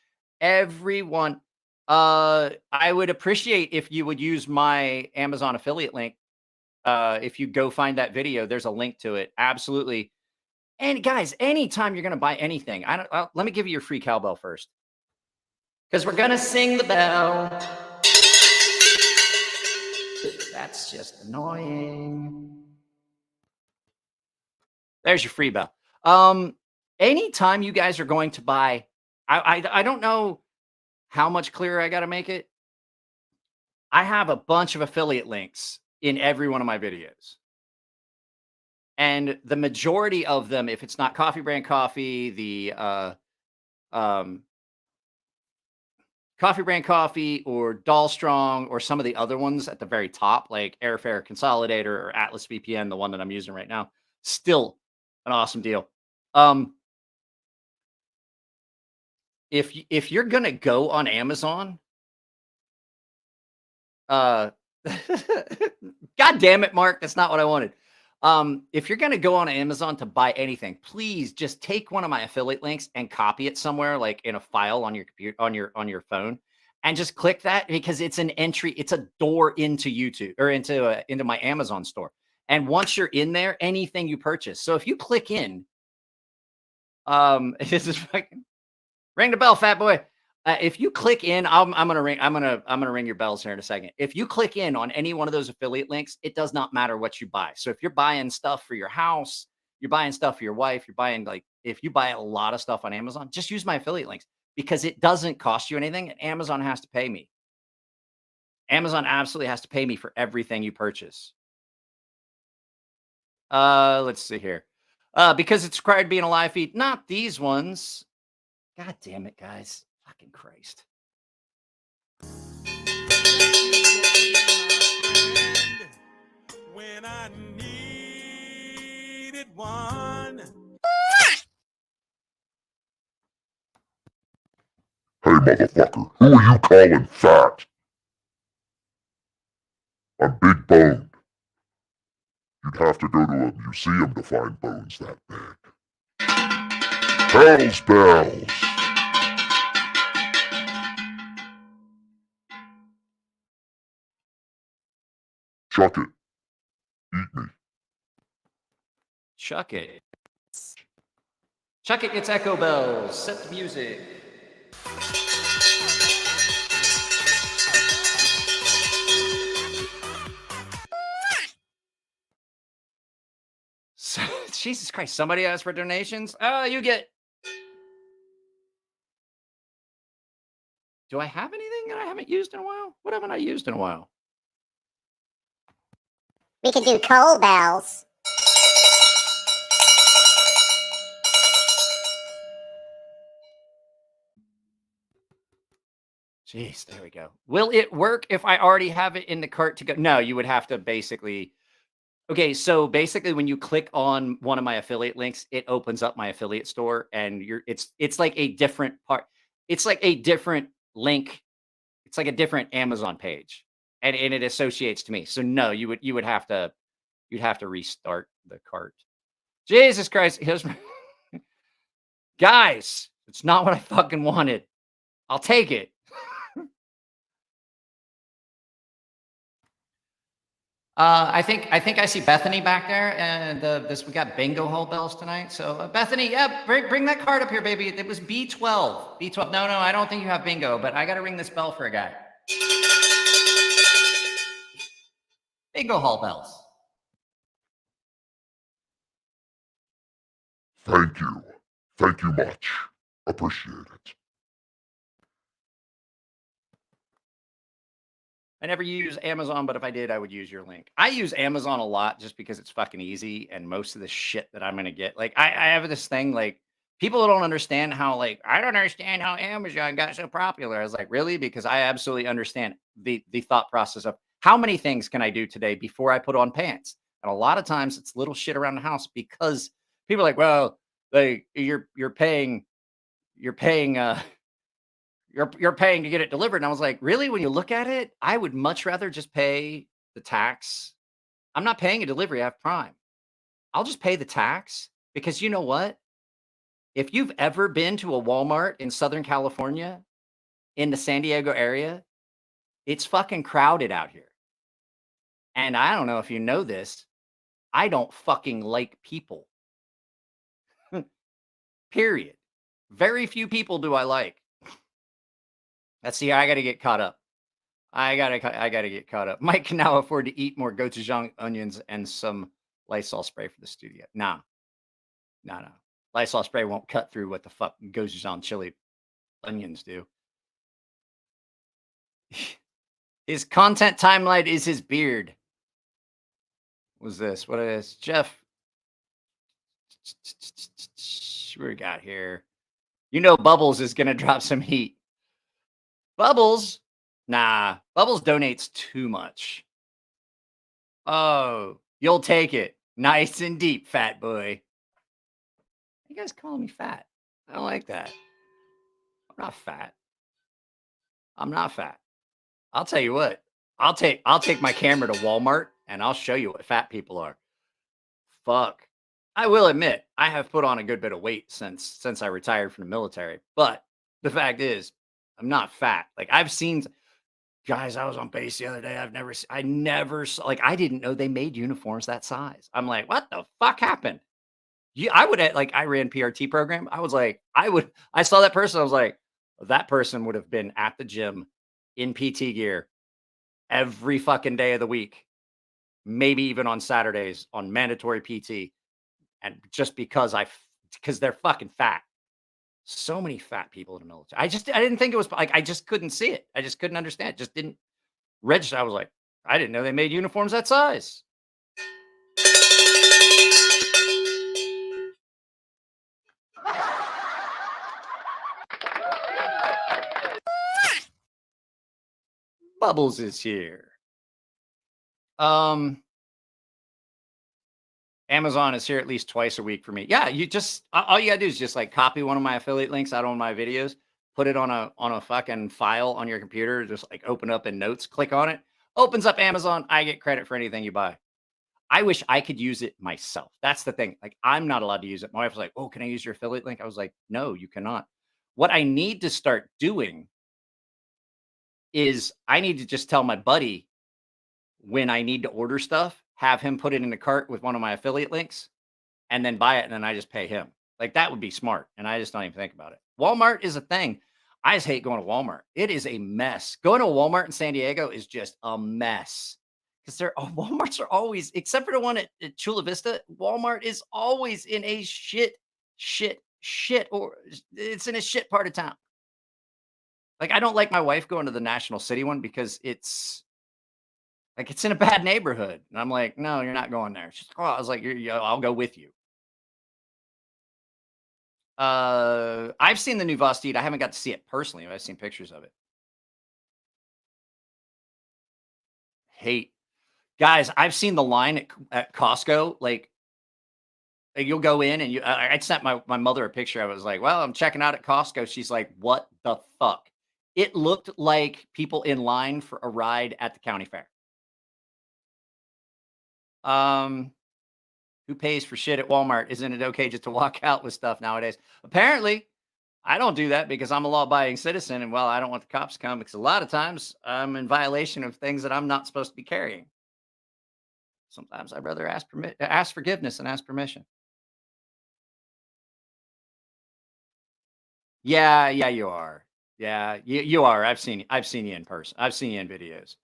everyone, I would appreciate if you would use my Amazon affiliate link. If you go find that video, there's a link to it. Absolutely. And guys, anytime you're going to buy anything, let me give you your free cowbell first. Because we're going to sing the bell. That's just annoying. There's your free bell. Anytime you guys are going to buy, I don't know how much clearer I got to make it. I have a bunch of affiliate links in every one of my videos. And the majority of them, if it's not Coffee Brand Coffee, the Coffee Brand Coffee or Doll Strong or some of the other ones at the very top, like Airfare Consolidator or Atlas VPN, the one that I'm using right now, still an awesome deal. If you're gonna go on Amazon, uh, God damn it, Mark, that's not what I wanted. If you're gonna go on Amazon to buy anything, please just take one of my affiliate links and copy it somewhere, like in a file on your computer, on your phone, and just click that because it's an entry, it's a door into YouTube or into my Amazon store. And once you're in there, anything you purchase. So if you click in, this is fucking ring the bell, fat boy. If you click in, I'm gonna ring. I'm gonna ring your bells here in a second. If you click in on any one of those affiliate links, it does not matter what you buy. So if you're buying stuff for your house, you're buying stuff for your wife, you're buying like if you buy a lot of stuff on Amazon, just use my affiliate links because it doesn't cost you anything, and Amazon has to pay me. Amazon absolutely has to pay me for everything you purchase. Let's see here. Because it's required to be in a live feed. Not these ones. God damn it, guys. Fucking Christ. When I needed one. Hey, motherfucker, who are you calling fat? I'm big boned. You'd have to go to a museum to find bones that big. Hells bells! Chuck it. Eat me. Chuck it. Chuck it gets echo bells. Set the music. So, Jesus Christ, somebody asked for donations? Oh, you get. Do I have anything that I haven't used in a while? What haven't I used in a while? We could do coal bells. Jeez, there we go. Will it work if I already have it in the cart to go? No, you would have to basically. Okay, so basically when you click on one of my affiliate links, it opens up my affiliate store and it's like a different part. It's like a different link. It's like a different Amazon page. And it associates to me. So no, you'd have to restart the cart. Jesus Christ. Guys, it's not what I fucking wanted. I'll take it. I think I see Bethany back there, and we got bingo hall bells tonight. So Bethany, yeah, bring that card up here, baby. It was B12. B12. No, I don't think you have bingo, but I got to ring this bell for a guy. Bingo hall bells. Thank you. Thank you much. Appreciate it. I never use Amazon, but if I did, I would use your link. I use Amazon a lot just because it's fucking easy. And most of the shit that I'm going to get, like, I have this thing, like, people don't understand how, like, I don't understand how Amazon got so popular. I was like, really? Because I absolutely understand the thought process of how many things can I do today before I put on pants? And a lot of times it's little shit around the house because people are like, well, like, you're paying, you're paying, you're paying to get it delivered. And I was like, really? When you look at it, I would much rather just pay the tax. I'm not paying a delivery. I have Prime. I'll just pay the tax because you know what? If you've ever been to a Walmart in Southern California, in the San Diego area, it's fucking crowded out here. And I don't know if you know this. I don't fucking like people. Period. Very few people do I like. Let's see. I got to get caught up. I gotta get caught up. Mike can now afford to eat more gochujang onions and some Lysol spray for the studio. No. Lysol spray won't cut through what the fuck gochujang chili onions do. His content timeline is his beard. What was this? What is Jeff? What we got here? You know, Bubbles is gonna drop some heat. Bubbles, nah. Bubbles donates too much. Oh, you'll take it. Nice and deep, fat boy. You guys calling me fat? I don't like that. I'm not fat. I'm not fat. I'll tell you what. I'll take my camera to Walmart and I'll show you what fat people are. Fuck. I will admit, I have put on a good bit of weight since I retired from the military. But the fact is, I'm not fat. Like I've seen guys, I was on base the other day. I never saw, like, I didn't know they made uniforms that size. I'm like, what the fuck happened? I would like, I ran PRT program. I was like, I saw that person. I was like, that person would have been at the gym in PT gear every fucking day of the week, maybe even on Saturdays on mandatory PT. And just because they're fucking fat. So many fat people in the military. I didn't think it was like, I just couldn't see it. I just couldn't understand it. Just didn't register. I was like, I didn't know they made uniforms that size. Bubbles is here. Amazon is here at least twice a week for me. Yeah, you just all you gotta do is just like copy one of my affiliate links out on my videos, put it on a fucking file on your computer, just like open up in Notes, click on it, opens up Amazon. I get credit for anything you buy. I wish I could use it myself. That's the thing. Like I'm not allowed to use it. My wife was like, "Oh, can I use your affiliate link?" I was like, "No, you cannot." What I need to start doing is I need to just tell my buddy when I need to order stuff, have him put it in the cart with one of my affiliate links and then buy it. And then I just pay him. Like that would be smart. And I just don't even think about it. Walmart is a thing. I just hate going to Walmart. It is a mess. Going to a Walmart in San Diego is just a mess. Because Walmarts are always, except for the one at Chula Vista, Walmart is always in a shit, or it's in a shit part of town. Like I don't like my wife going to the National City one because it's in a bad neighborhood. And I'm like, no, you're not going there. She's like, oh, I was like, I'll go with you. I've seen the new Vostede. I haven't got to see it personally. I've seen pictures of it. Guys, I've seen the line at Costco. Like you'll go in and I sent my mother a picture. I was like, well, I'm checking out at Costco. She's like, what the fuck? It looked like people in line for a ride at the county fair. Who pays for shit at Walmart? Isn't it okay just to walk out with stuff nowadays? Apparently, I don't do that because I'm a law-abiding citizen, and well, I don't want the cops to come because a lot of times I'm in violation of things that I'm not supposed to be carrying. Sometimes I'd rather ask forgiveness and ask permission. Yeah, you are. Yeah, you are. I've seen you in person. I've seen you in videos.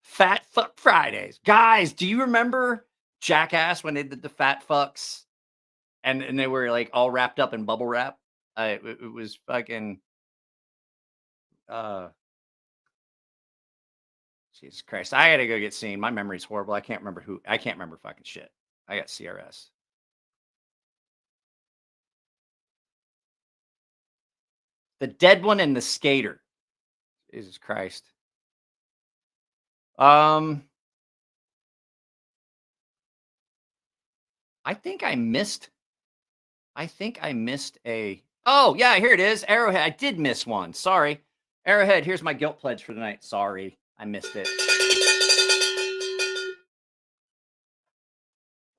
Fat fuck Fridays. Guys, do you remember Jackass when they did the fat fucks and they were like all wrapped up in bubble wrap? It was fucking Jesus Christ. I gotta go get seen. My memory's horrible. I can't remember fucking shit. I got CRS. The dead one and the skater. Jesus Christ. I think I missed a. Oh, yeah, here it is. Arrowhead. I did miss one. Sorry. Arrowhead, here's my guilt pledge for the night. Sorry. I missed it.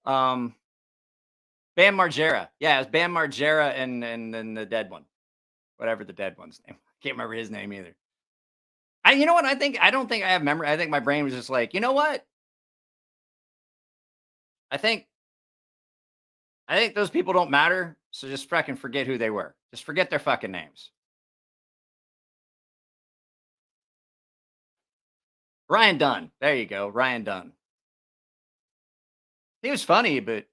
Bam Margera. Yeah, it was Bam Margera and then the dead one. Whatever the dead one's name. Can't remember his name either. You know what? I don't think I have memory. I think my brain was just like, you know what? I think those people don't matter. So just fucking forget who they were. Just forget their fucking names. Ryan Dunn. There you go. Ryan Dunn. He was funny, but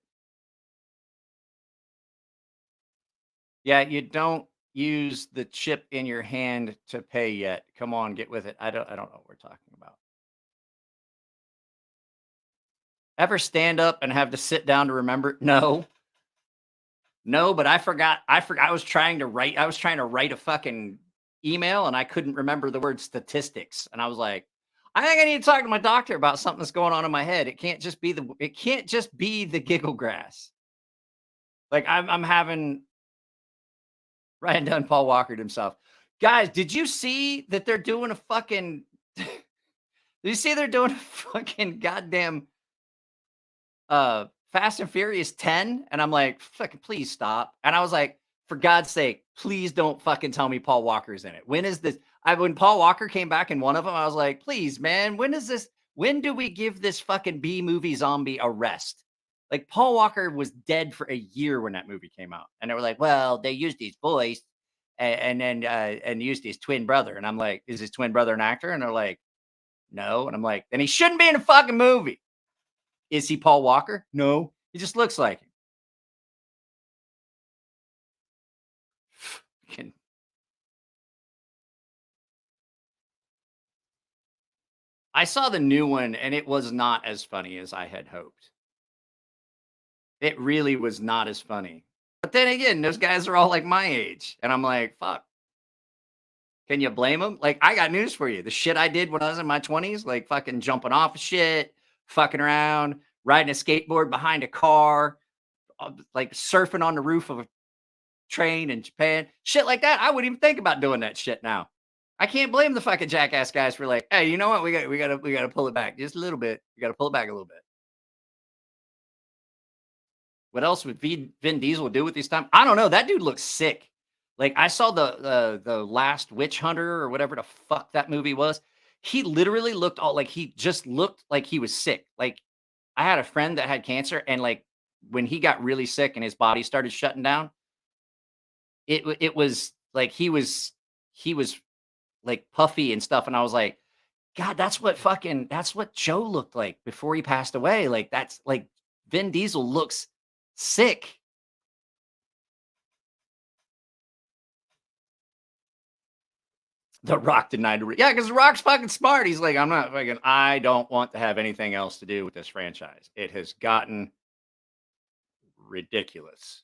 yeah, you don't use the chip in your hand to pay yet. Come on, get with it. I don't know what we're talking about. Ever stand up and have to sit down to remember? No, but I forgot. I was trying to write a fucking email and I couldn't remember the word statistics. And I was like, I think I need to talk to my doctor about something that's going on in my head. It can't just be the giggle grass. Like I'm having Ryan Dunn, Paul Walker himself. Guys, did you see that they're doing a fucking did you see they're doing a fucking goddamn Fast and Furious 10? And I'm like, fucking please stop. And I was like, for God's sake, please don't fucking tell me Paul Walker's in it. When is this? When Paul Walker came back in one of them, I was like, please, man, when is this? When do we give this fucking B movie zombie a rest? Like Paul Walker was dead for a year when that movie came out. And they were like, well, they used his voice and then and used his twin brother. And I'm like, is his twin brother an actor? And they're like, no. And I'm like, then he shouldn't be in a fucking movie. Is he Paul Walker? No, he just looks like him. I saw the new one and it was not as funny as I had hoped. It really was not as funny. But then again, those guys are all like my age. And I'm like, fuck. Can you blame them? Like, I got news for you. The shit I did when I was in my 20s, like fucking jumping off of shit, fucking around, riding a skateboard behind a car, like surfing on the roof of a train in Japan, shit like that. I wouldn't even think about doing that shit now. I can't blame the fucking jackass guys for like, hey, you know what? We got to pull it back just a little bit. We got to pull it back a little bit. What else would Vin Diesel do with these time? I don't know. That dude looks sick. Like I saw the last Witch Hunter or whatever the fuck that movie was. He literally looked all like he just looked like he was sick. Like I had a friend that had cancer, and like when he got really sick and his body started shutting down, it was like he was like puffy and stuff, and I was like, God, that's what Joe looked like before he passed away. Like that's like Vin Diesel looks sick. The Rock denied to yeah, because The Rock's fucking smart. He's like, I don't want to have anything else to do with this franchise. It has gotten ridiculous.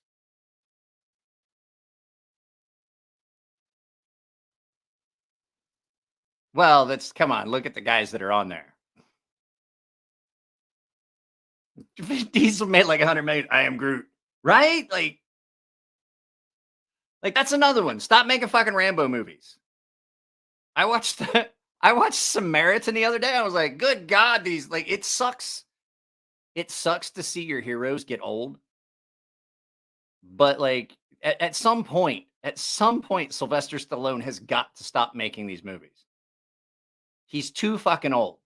Well, come on, look at the guys that are on there. Vin Diesel made like 100 million. I am Groot, right? Like that's another one. Stop making fucking Rambo movies. I watched Samaritan the other day. I was like, good God, these like it sucks. It sucks to see your heroes get old. But like at some point, Sylvester Stallone has got to stop making these movies. He's too fucking old.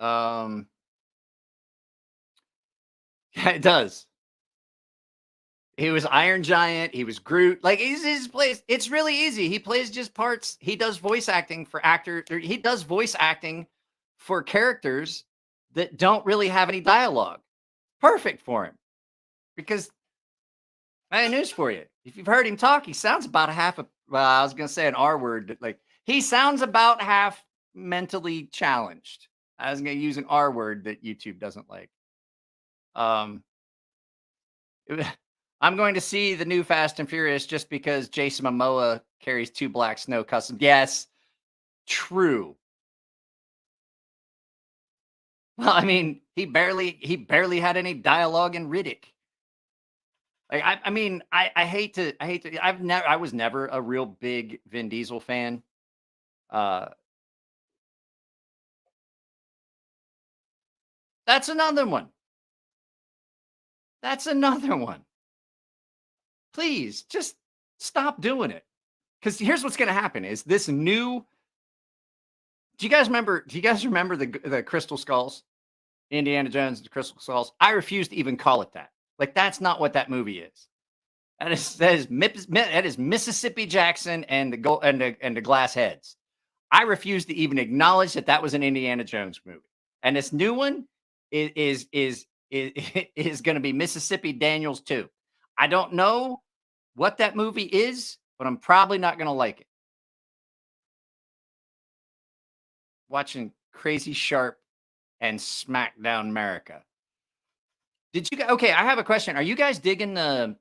Yeah, it does. He was Iron Giant. He was Groot. Like his plays. It's really easy. He plays just parts. He does voice acting for actors. He does voice acting for characters that don't really have any dialogue. Perfect for him. Because I have news for you. If you've heard him talk, he sounds about I was going to say an R word. Like he sounds about half mentally challenged. I was going to use an R word that YouTube doesn't like. I'm going to see the new Fast and Furious just because Jason Momoa carries 2 black snow customs. Yes, true. Well, I mean, he barely had any dialogue in Riddick. Like, I hate to. I was never a real big Vin Diesel fan. That's another one. Please just stop doing it. Because here's what's going to happen: is this new? Do you guys remember the Crystal Skulls? Indiana Jones and the Crystal Skulls. I refuse to even call it that. Like that's not what that movie is. That is Mississippi Jackson and the Glass Heads. I refuse to even acknowledge that was an Indiana Jones movie. And this new one is going to be Mississippi Daniels 2. I don't know what that movie is, but I'm probably not going to like it. Watching Crazy Sharp and SmackDown America. Did you okay, I have a question. Are you guys digging the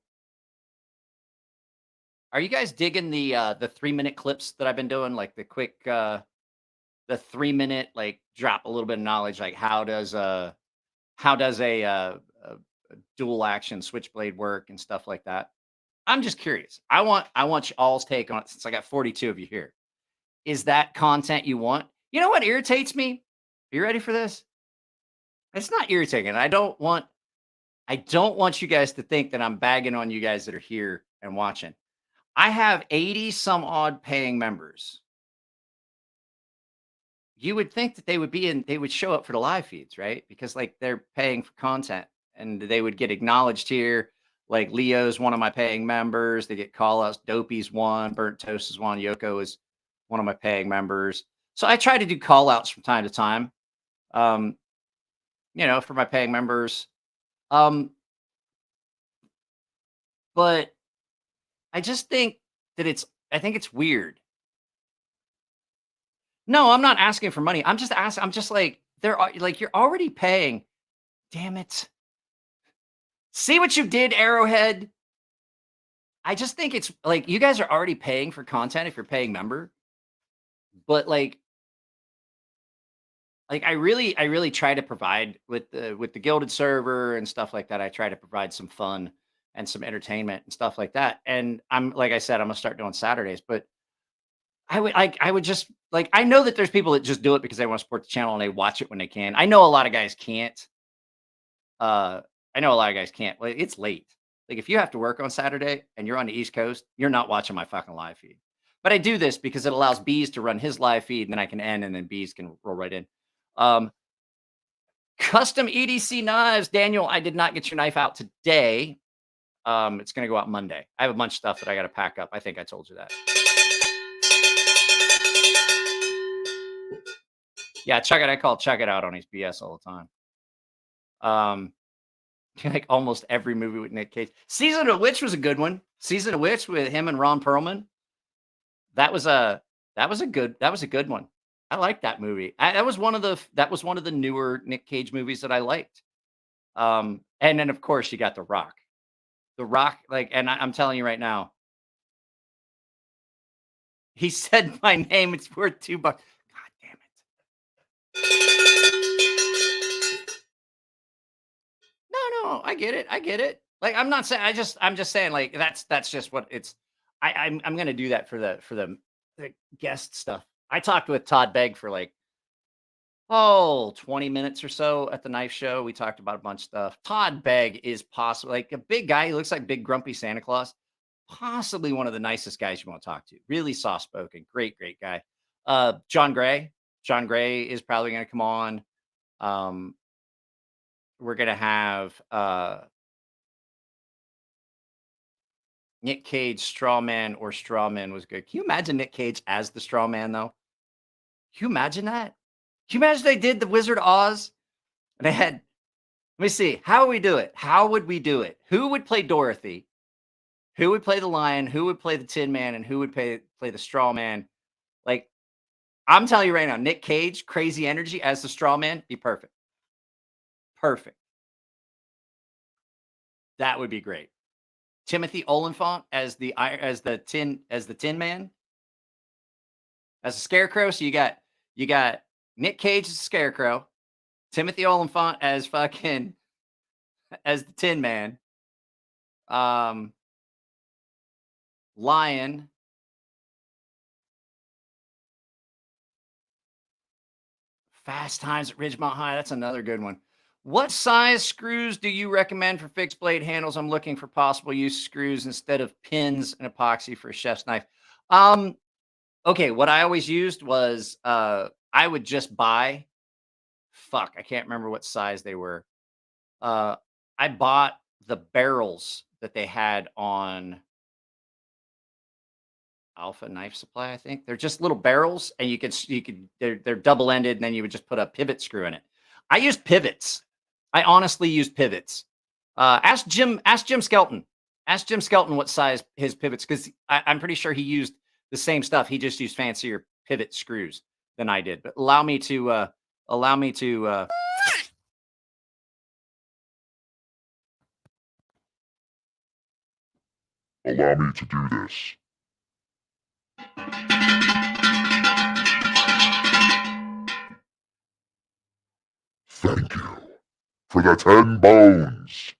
3-minute clips that I've been doing? Like the quick the 3-minute like drop a little bit of knowledge like how does a dual action switchblade work and stuff like that? I'm just curious. I want y'all's take on it since I got 42 of you here. Is that content you want? You know what irritates me? Are you ready for this? It's not irritating. I don't want you guys to think that I'm bagging on you guys that are here and watching. I have 80 some odd paying members. You would think that they would show up for the live feeds, right? Because like they're paying for content and they would get acknowledged here. Like Leo's one of my paying members. They get call outs. Dopey's one, Burnt Toast is one, Yoko is one of my paying members. So I try to do call outs from time to time. Um, for my paying members. Um, but I just think that I think it's weird. No, I'm not asking for money. I'm just like, you're already paying. Damn it. See what you did, Arrowhead? I just think it's like you guys are already paying for content if you're paying member. But I really try to provide with the gilded server and stuff like that. I try to provide some fun and some entertainment and stuff like that. And I'm like I said, I'm gonna start doing Saturdays, but I would just like I know that there's people that just do it because they want to support the channel and they watch it when they can. I know a lot of guys can't. I know a lot of guys can't. Like it's late. Like if you have to work on Saturday and you're on the East Coast, you're not watching my fucking live feed. But I do this because it allows Bees to run his live feed and then I can end and then Bees can roll right in. Custom EDC knives. Daniel, I did not get your knife out today. It's going to go out Monday. I have a bunch of stuff that I got to pack up. I think I told you that. Yeah, Chuck it. I call Chuck it out on his BS all the time. Like almost every movie with Nick Cage. Season of Witch was a good one. Season of Witch with him and Ron Perlman. That was a good one. I liked that movie. That was one of the newer Nick Cage movies that I liked. And then of course you got The Rock. The Rock, and I'm telling you right now, he said my name. It's worth $2. God damn it. No, I get it. Like I'm not saying I'm just saying like that's just what it's. I'm gonna do that for the guest stuff. I talked with Todd Begg for 20 minutes or so at the knife show. We talked about a bunch of stuff. Todd Begg is possibly like a big guy. He looks like big grumpy Santa Claus. Possibly one of the nicest guys you want to talk to. Really soft spoken. Great guy. John Gray. John Gray is probably going to come on. We're going to have Nick Cage, Strawman or Strawman was good. Can you imagine Nick Cage as the Strawman though? Can you imagine that? Can you imagine they did the Wizard of Oz? And they had, let me see, how would we do it? How would we do it? Who would play Dorothy? Who would play the Lion? Who would play the Tin Man? And who would play the Straw Man? Like, I'm telling you right now, Nick Cage, crazy energy as the Straw Man, be perfect. Perfect. That would be great. Timothy Olyphant as the Tin Man, as a Scarecrow. So you got Nick Cage as a Scarecrow, Timothy Olyphant as the Tin Man, Lion, Fast Times at Ridgemont High. That's another good one. What size screws do you recommend for fixed blade handles? I'm looking for possible use screws instead of pins and epoxy for a chef's knife. Okay, what I always used was I would just buy. I can't remember what size they were. I bought the barrels that they had on Alpha Knife Supply, I think. They're just little barrels, and they're double ended, and then you would just put a pivot screw in it. I used pivots. I honestly used pivots. Ask Jim Skelton. Ask Jim Skelton what size his pivots, because I'm pretty sure he used the same stuff. He just used fancier pivot screws than I did. But allow me to Allow me to do this. Thank you for the 10 bones.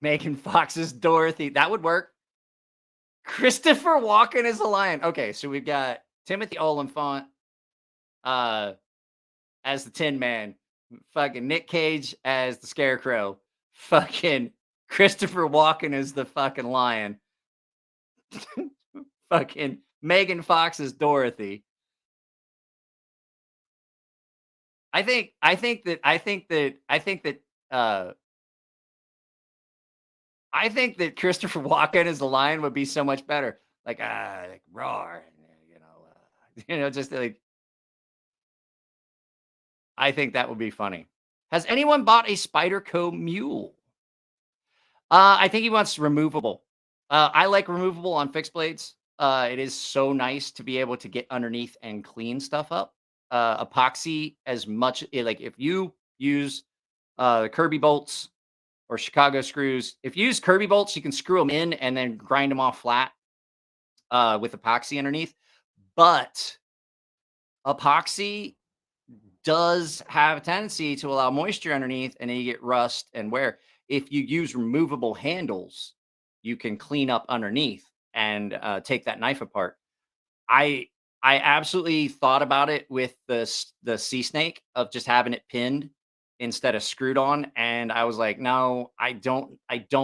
Megan Fox's Dorothy. That would work. Christopher Walken is a lion. Okay, so we've got Timothy Olyphant as the Tin Man. Fucking Nick Cage as the Scarecrow. Fucking Christopher Walken as the fucking lion. Fucking Megan Fox as Dorothy. I think that Christopher Walken as the lion would be so much better. Like roar, just like I think that would be funny. Has anyone bought a Spyderco mule? I think he wants removable. I like removable on fixed blades. It is so nice to be able to get underneath and clean stuff up. Epoxy, as much like if you use Kirby bolts or Chicago screws, if you use Kirby bolts, you can screw them in and then grind them off flat with epoxy underneath. But epoxy does have a tendency to allow moisture underneath, and then you get rust and wear. If you use removable handles, you can clean up underneath and take that knife apart. I absolutely thought about it with the sea snake of just having it pinned instead of screwed on, and I was like, no, I don't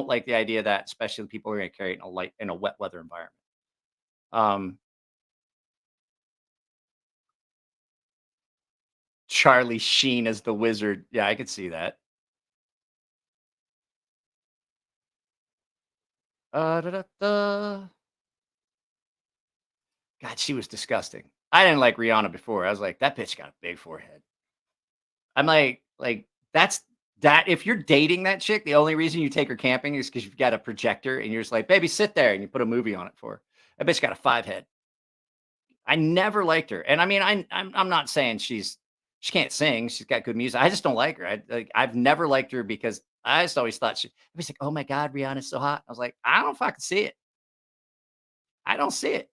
like the idea of that, especially if people are going to carry it in a wet weather environment. Charlie Sheen as the wizard. Yeah, I could see that. God, she was disgusting. I didn't like Rihanna before. I was like, that bitch got a big forehead. I'm like that's that. If you're dating that chick, the only reason you take her camping is because you've got a projector and you're just like, baby, sit there, and you put a movie on it for her. That bitch got a 5 head. I never liked her, and I mean, I'm not saying she can't sing. She's got good music. I just don't like her. I've never liked her because I just always thought she was like, oh my God, Rihanna's so hot. I was like, I don't fucking see it. I don't see it.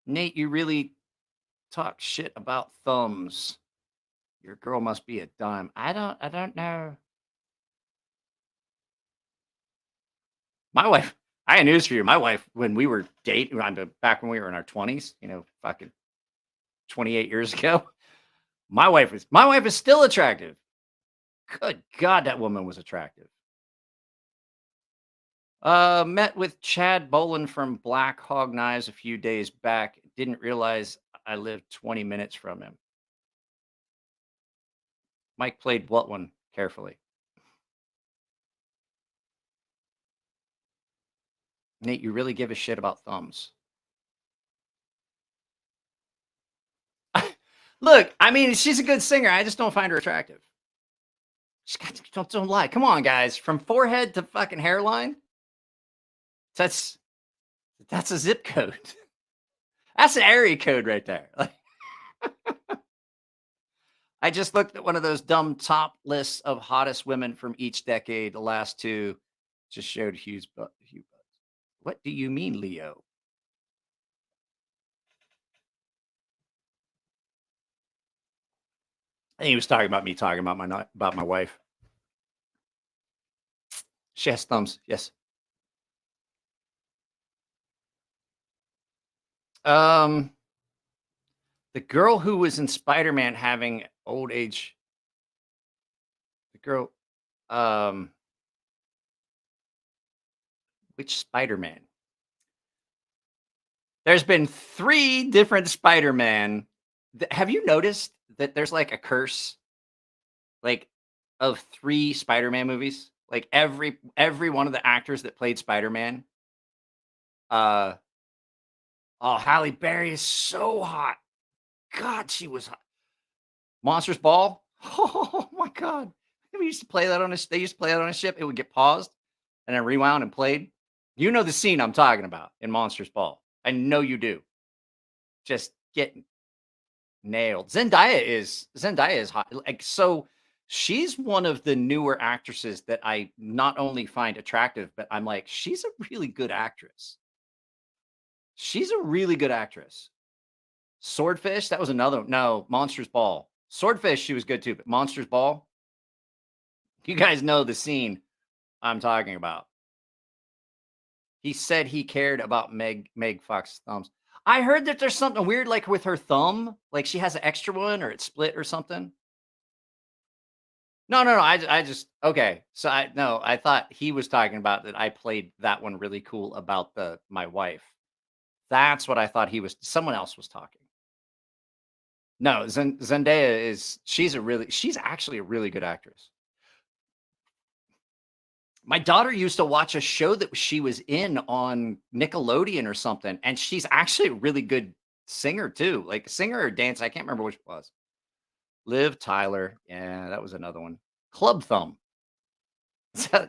Nate, you really talk shit about thumbs. Your girl must be a dime. I don't know. My wife, I had news for you. My wife, when we were dating, back when we were in our 20s, fucking 28 years ago, my wife is still attractive. Good God, that woman was attractive. Met with Chad Bolin from Black Hog Knives a few days back. Didn't realize I lived 20 minutes from him. Mike played what one carefully? Nate, you really give a shit about thumbs. Look, I mean, she's a good singer. I just don't find her attractive. Don't lie. Come on, guys. From forehead to fucking hairline. That's a zip code. That's an area code right there. I just looked at one of those dumb top lists of hottest women from each decade. The last two just showed Hughes. What do you mean, Leo? I think he was talking about me talking about my wife. She has thumbs. Yes. The girl who was in Spider-Man having old age. The girl. Which Spider-Man? There's been 3 different Spider-Man. Have you noticed that there's like a curse, like of 3 Spider-Man movies? Like every one of the actors that played Spider-Man. Oh, Halle Berry is so hot. God, she was hot. Monsters Ball. Oh my God. They used to play that on a ship. It would get paused and then rewound and played. You know the scene I'm talking about in Monsters Ball. I know you do. just getting nailed. Zendaya is hot. Like, so she's one of the newer actresses that I not only find attractive, but I'm like, she's a really good actress. She's a really good actress. Swordfish, that was another. No, Monsters Ball. Swordfish, she was good too, but Monsters Ball. You guys know the scene I'm talking about. He said he cared about Meg Fox's thumbs. I heard that there's something weird like with her thumb, like she has an extra one or it's split or something. No. I just okay. So I thought he was talking about that I played that one really cool about my wife. That's what I thought he was. Someone else was talking. No, Zendaya she's actually a really good actress. My daughter used to watch a show that she was in on Nickelodeon or something, and she's actually a really good singer too, like singer or dancer. I can't remember which it was. Liv Tyler, yeah, that was another one. Club Thumb. So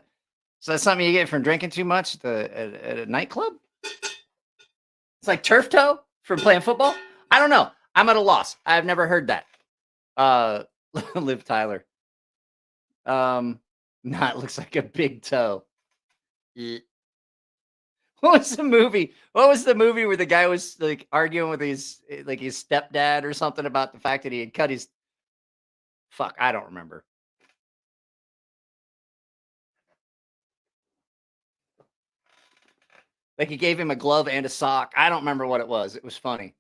that's something you get from drinking too much at a nightclub. It's like turf toe from playing football. I don't know. I'm at a loss. I've never heard that. Liv Tyler. No, it looks like a big toe. What was the movie? What was the movie where the guy was like arguing with his stepdad or something about the fact that he had cut his fuck? I don't remember. Like he gave him a glove and a sock. I don't remember what it was. It was funny.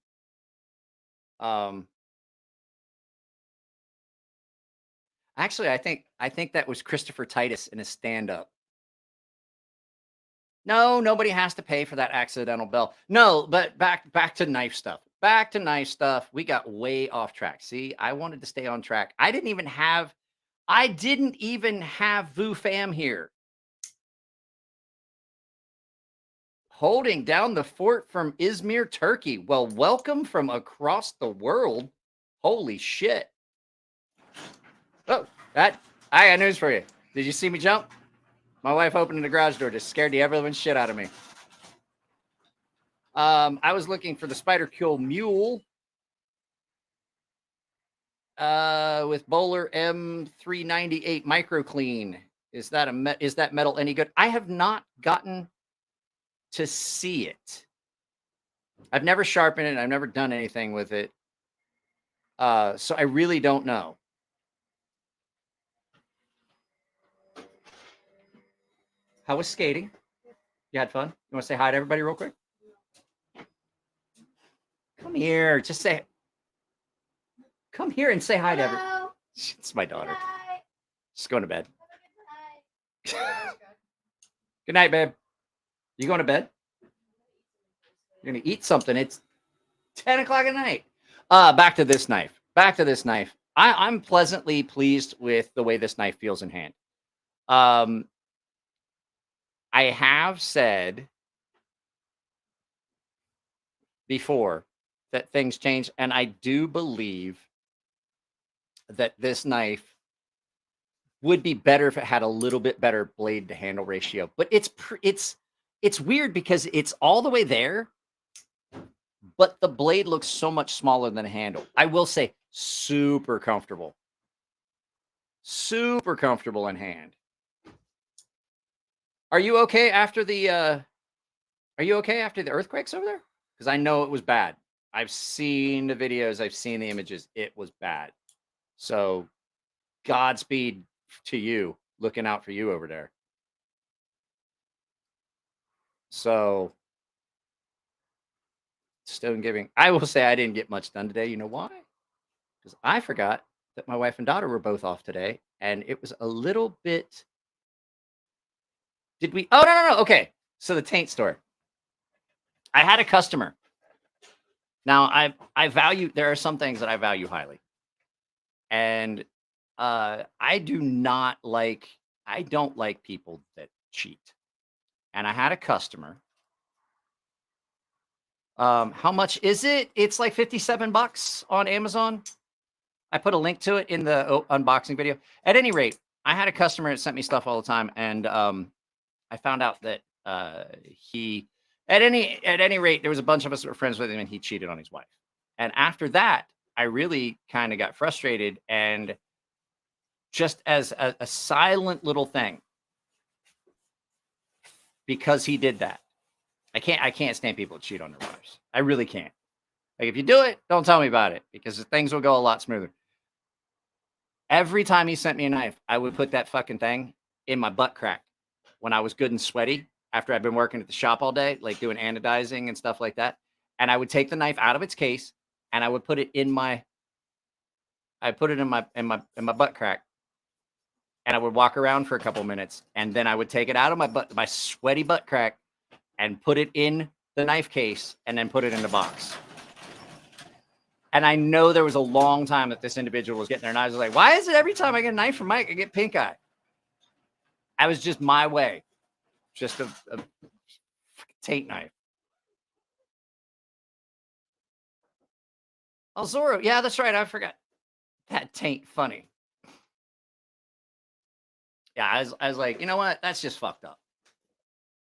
Actually, I think that was Christopher Titus in a stand-up. No, nobody has to pay for that accidental bell. No, but back to knife stuff. Back to knife stuff. We got way off track. See, I wanted to stay on track. I didn't even have Vu Fam here. Holding down the fort from Izmir, Turkey. Well, welcome from across the world. Holy shit. Oh, I got news for you. Did you see me jump? My wife opening the garage door just scared the ever-living shit out of me. I was looking for the Spider Kill Mule with Bowler M398 Micro Clean. Is that metal any good? I have not gotten to see it. I've never sharpened it. I've never done anything with it. So I really don't know. How was skating? You had fun? You want to say hi to everybody real quick? Come here. Just say. Come here and say hi to everybody. It's my daughter. Just going to bed. Good night, babe. You going to bed? You're going to eat something. It's 10 o'clock at night. Back to this knife. I'm pleasantly pleased with the way this knife feels in hand. I have said before that things change, and I do believe that this knife would be better if it had a little bit better blade to handle ratio. But it's weird because it's all the way there, but the blade looks so much smaller than the handle. I will say super comfortable in hand. Are you okay after the earthquakes over there? Because I know it was bad. I've seen the videos, I've seen the images. It was bad. So Godspeed to you, looking out for you over there. So Stone Giving. I will say I didn't get much done today. You know why? Because I forgot that my wife and daughter were both off today, and it was a little bit. Did we? Oh, no. Okay. So the taint store. I had a customer. Now I value, there are some things that I value highly. And I don't like people that cheat. And I had a customer. How much is it? It's like $57 on Amazon. I put a link to it in the unboxing video. At any rate, I had a customer that sent me stuff all the time, and I found out that he, at any rate, there was a bunch of us that were friends with him, and he cheated on his wife. And after that, I really kind of got frustrated, and just as a silent little thing, because he did that. I can't stand people that cheat on their wives. I really can't. Like, if you do it, don't tell me about it, because things will go a lot smoother. Every time he sent me a knife, I would put that fucking thing in my butt crack when I was good and sweaty after I've been working at the shop all day, like doing anodizing and stuff like that. And I would take the knife out of its case and I would put it in my butt crack, and I would walk around for a couple minutes, and then I would take it out of my sweaty butt crack, and put it in the knife case, and then put it in the box. And I know there was a long time that this individual was getting their knives. I was like, why is it every time I get a knife from Mike, I get pink eye? I was just my way. Just a taint knife. Oh, Zorro. Yeah, that's right. I forgot. That taint funny. Yeah, I was like, you know what? That's just fucked up.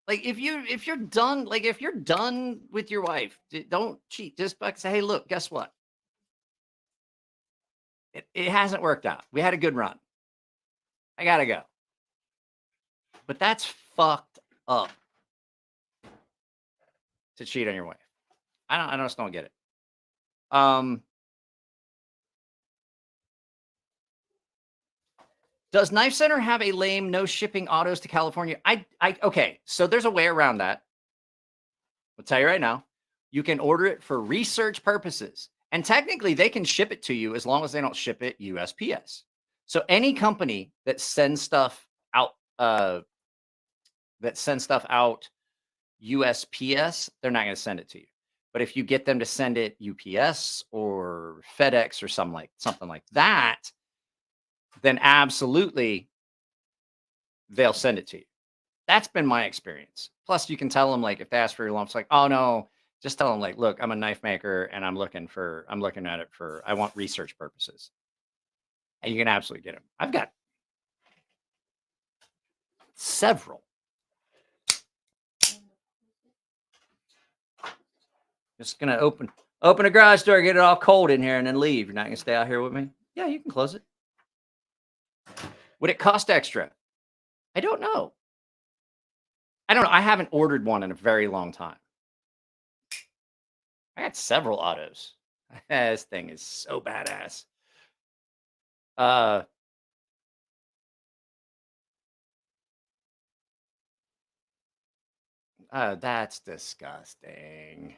Like, if you're done, like, if you're done with your wife, don't cheat. Just say, hey, look, guess what? It hasn't worked out. We had a good run. I gotta go. But that's fucked up to cheat on your wife. I just don't get it. Does Knife Center have a lame no shipping autos to California? Okay, so there's a way around that. I'll tell you right now. You can order it for research purposes. And technically, they can ship it to you as long as they don't ship it USPS. So any company that sends stuff out, USPS, they're not going to send it to you. But if you get them to send it UPS or FedEx or something like that, then absolutely they'll send it to you. That's been my experience. Plus, you can tell them, like, if they ask for your lumps, like, oh no, just tell them, like, look, I'm a knife maker and I'm looking at it for, I want research purposes. And you can absolutely get them. I've got several. Just gonna open a garage door, get it all cold in here, and then leave. You're not gonna stay out here with me? Yeah, you can close it. Would it cost extra? I don't know. I haven't ordered one in a very long time. I got several autos. This thing is so badass. That's disgusting.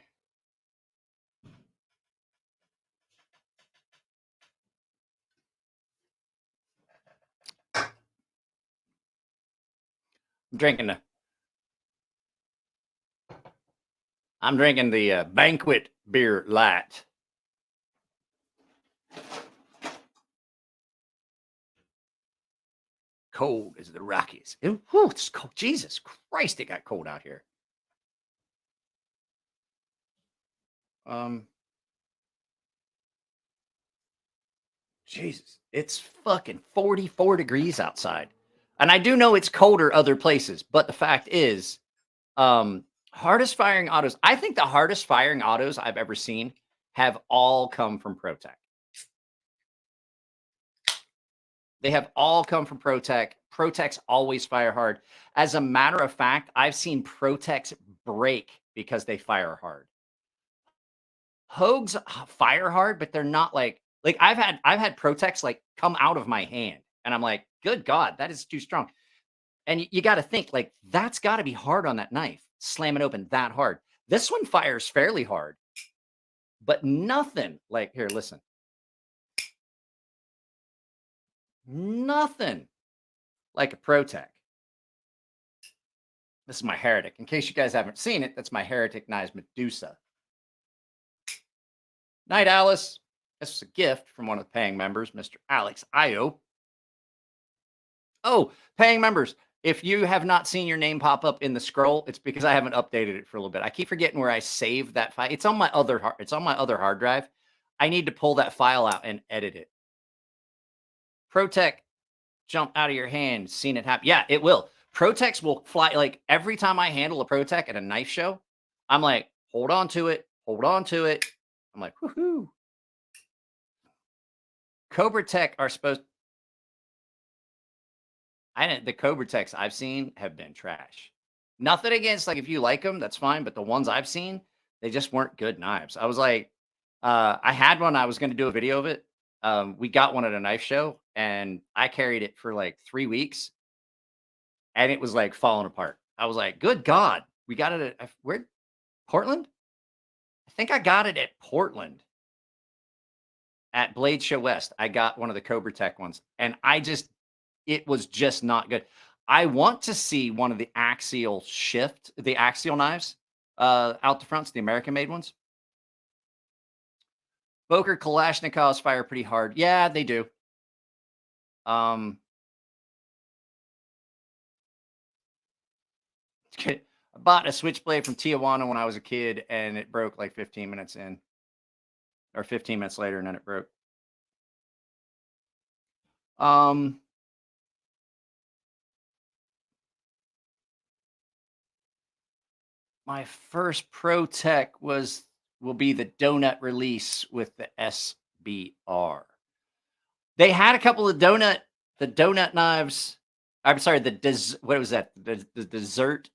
I'm drinking the Banquet Beer Light. Cold as the Rockies. It's cold. Jesus Christ, it got cold out here. Jesus, it's fucking 44 degrees outside. And I do know it's colder other places, but the fact is, hardest firing autos, I think the hardest firing autos I've ever seen have all come from ProTech. They have all come from ProTech. ProTechs always fire hard. As a matter of fact, I've seen ProTechs break because they fire hard. Hogues fire hard, but they're not like I've had ProTechs like come out of my hand, and I'm like, good God, that is too strong. And you got to think, like, that's got to be hard on that knife, slam it open that hard. This one fires fairly hard, but nothing like, here, listen. Nothing like a ProTech. This is my Heretic. In case you guys haven't seen it, that's my Heretic Knives Medusa. Night, Alice. This is a gift from one of the paying members, Mr. Alex Io. Oh, paying members. If you have not seen your name pop up in the scroll, it's because I haven't updated it for a little bit. I keep forgetting where I saved that file. It's on my other hard drive. I need to pull that file out and edit it. ProTech jump out of your hand. Seen it happen. Yeah, it will. ProTechs will fly. Like, every time I handle a ProTech at a knife show, I'm like, hold on to it. Hold on to it. I'm like, woohoo. Cobra Tech are supposed. The Cobra Techs I've seen have been trash. Nothing against, like, if you like them, that's fine. But the ones I've seen, they just weren't good knives. I was like, I had one. I was going to do a video of it. We got one at a knife show, and I carried it for like 3 weeks, and it was like falling apart. I was like, good God, we got it at where? Portland? I think I got it at Portland at Blade Show West. I got one of the Cobra Tech ones, and it was just not good. I want to see one of the axial knives out the fronts, the American made ones. Boker Kalashnikovs fire pretty hard. Yeah, they do. I bought a switchblade from Tijuana when I was a kid, and it broke like 15 minutes in, or 15 minutes later, and then it broke. My first Pro Tech will be the donut release with the SBR. They had a couple of the donut knives. I'm sorry, what was that? The dessert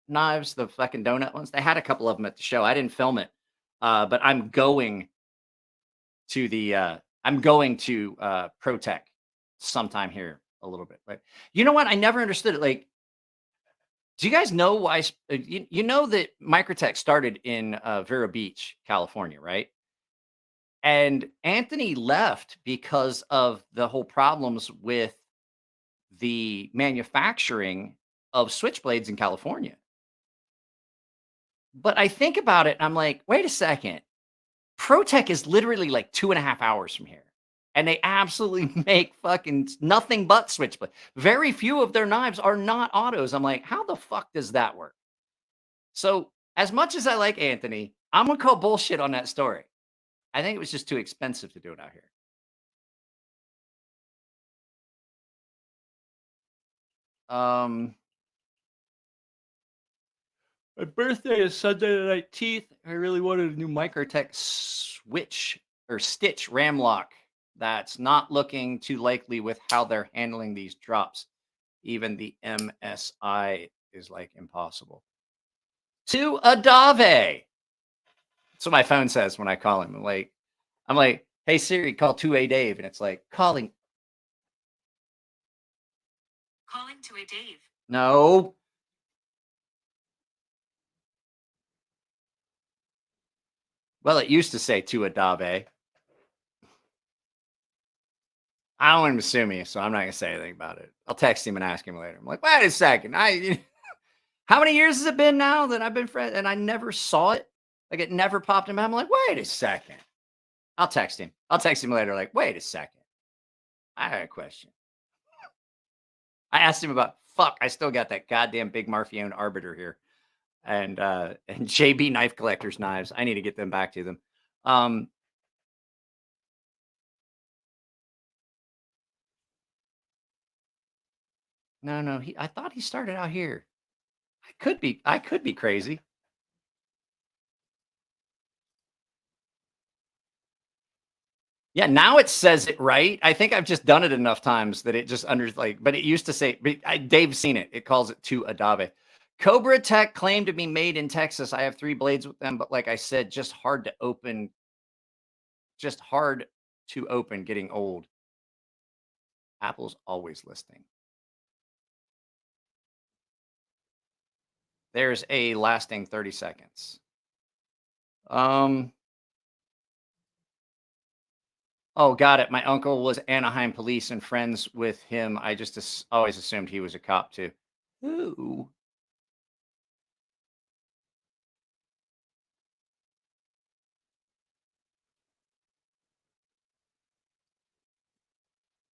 knives, the fucking donut ones. They had a couple of them at the show. I didn't film it, but I'm going to Pro Tech sometime here a little bit. But you know what? I never understood it. Like, do you guys know why? You know that Microtech started in Vero Beach, California, right? And Anthony left because of the whole problems with the manufacturing of switchblades in California. But I think about it, and I'm like, wait a second. ProTech is literally like 2.5 hours from here. And they absolutely make fucking nothing but switchblade. Very few of their knives are not autos. I'm like, how the fuck does that work? So as much as I like Anthony, I'm going to call bullshit on that story. I think it was just too expensive to do it out here. My birthday is Sunday the 19th. I really wanted a new Microtech stitch ram lock. That's not looking too likely with how they're handling these drops. Even the MSI is like impossible. To Adave. That's what my phone says when I call him. I'm like, hey Siri, call 2A Dave, and it's like calling to a Dave. No. Well, it used to say to Adave. I don't want him to sue me, so I'm not gonna say anything about it. I'll text him and ask him later. I'm like, wait a second. How many years has it been now that I've been friends and I never saw it? Like, it never popped in my head. I'm like, wait a second. I'll text him. I'll text him later. Like, wait a second. I had a question. I asked him about I still got that goddamn Big Marfione Arbiter here. And JB Knife Collector's knives. I need to get them back to them. No. I thought he started out here. I could be crazy. Yeah, now it says it right. I think I've just done it enough times that it just but it used to say, Dave's seen it. It calls it to Adave. Cobra Tech claimed to be made in Texas. I have 3 blades with them, but like I said, just hard to open getting old. Apple's always listing. There's a lasting 30 seconds. Oh, got it. My uncle was Anaheim police and friends with him. I just always assumed he was a cop too. Ooh.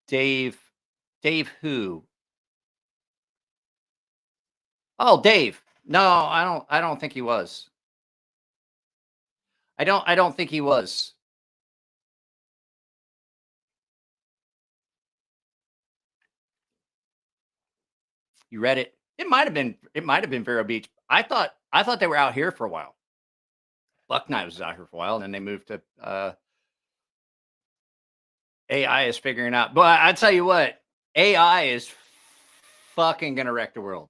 Dave who? Oh, Dave. No, I don't think he was. I don't think he was. You read it? It might have been Vero Beach. I thought they were out here for a while. buck knives was out here for a while, and then they moved to AI is figuring out. But I tell you what, AI is fucking gonna wreck the world.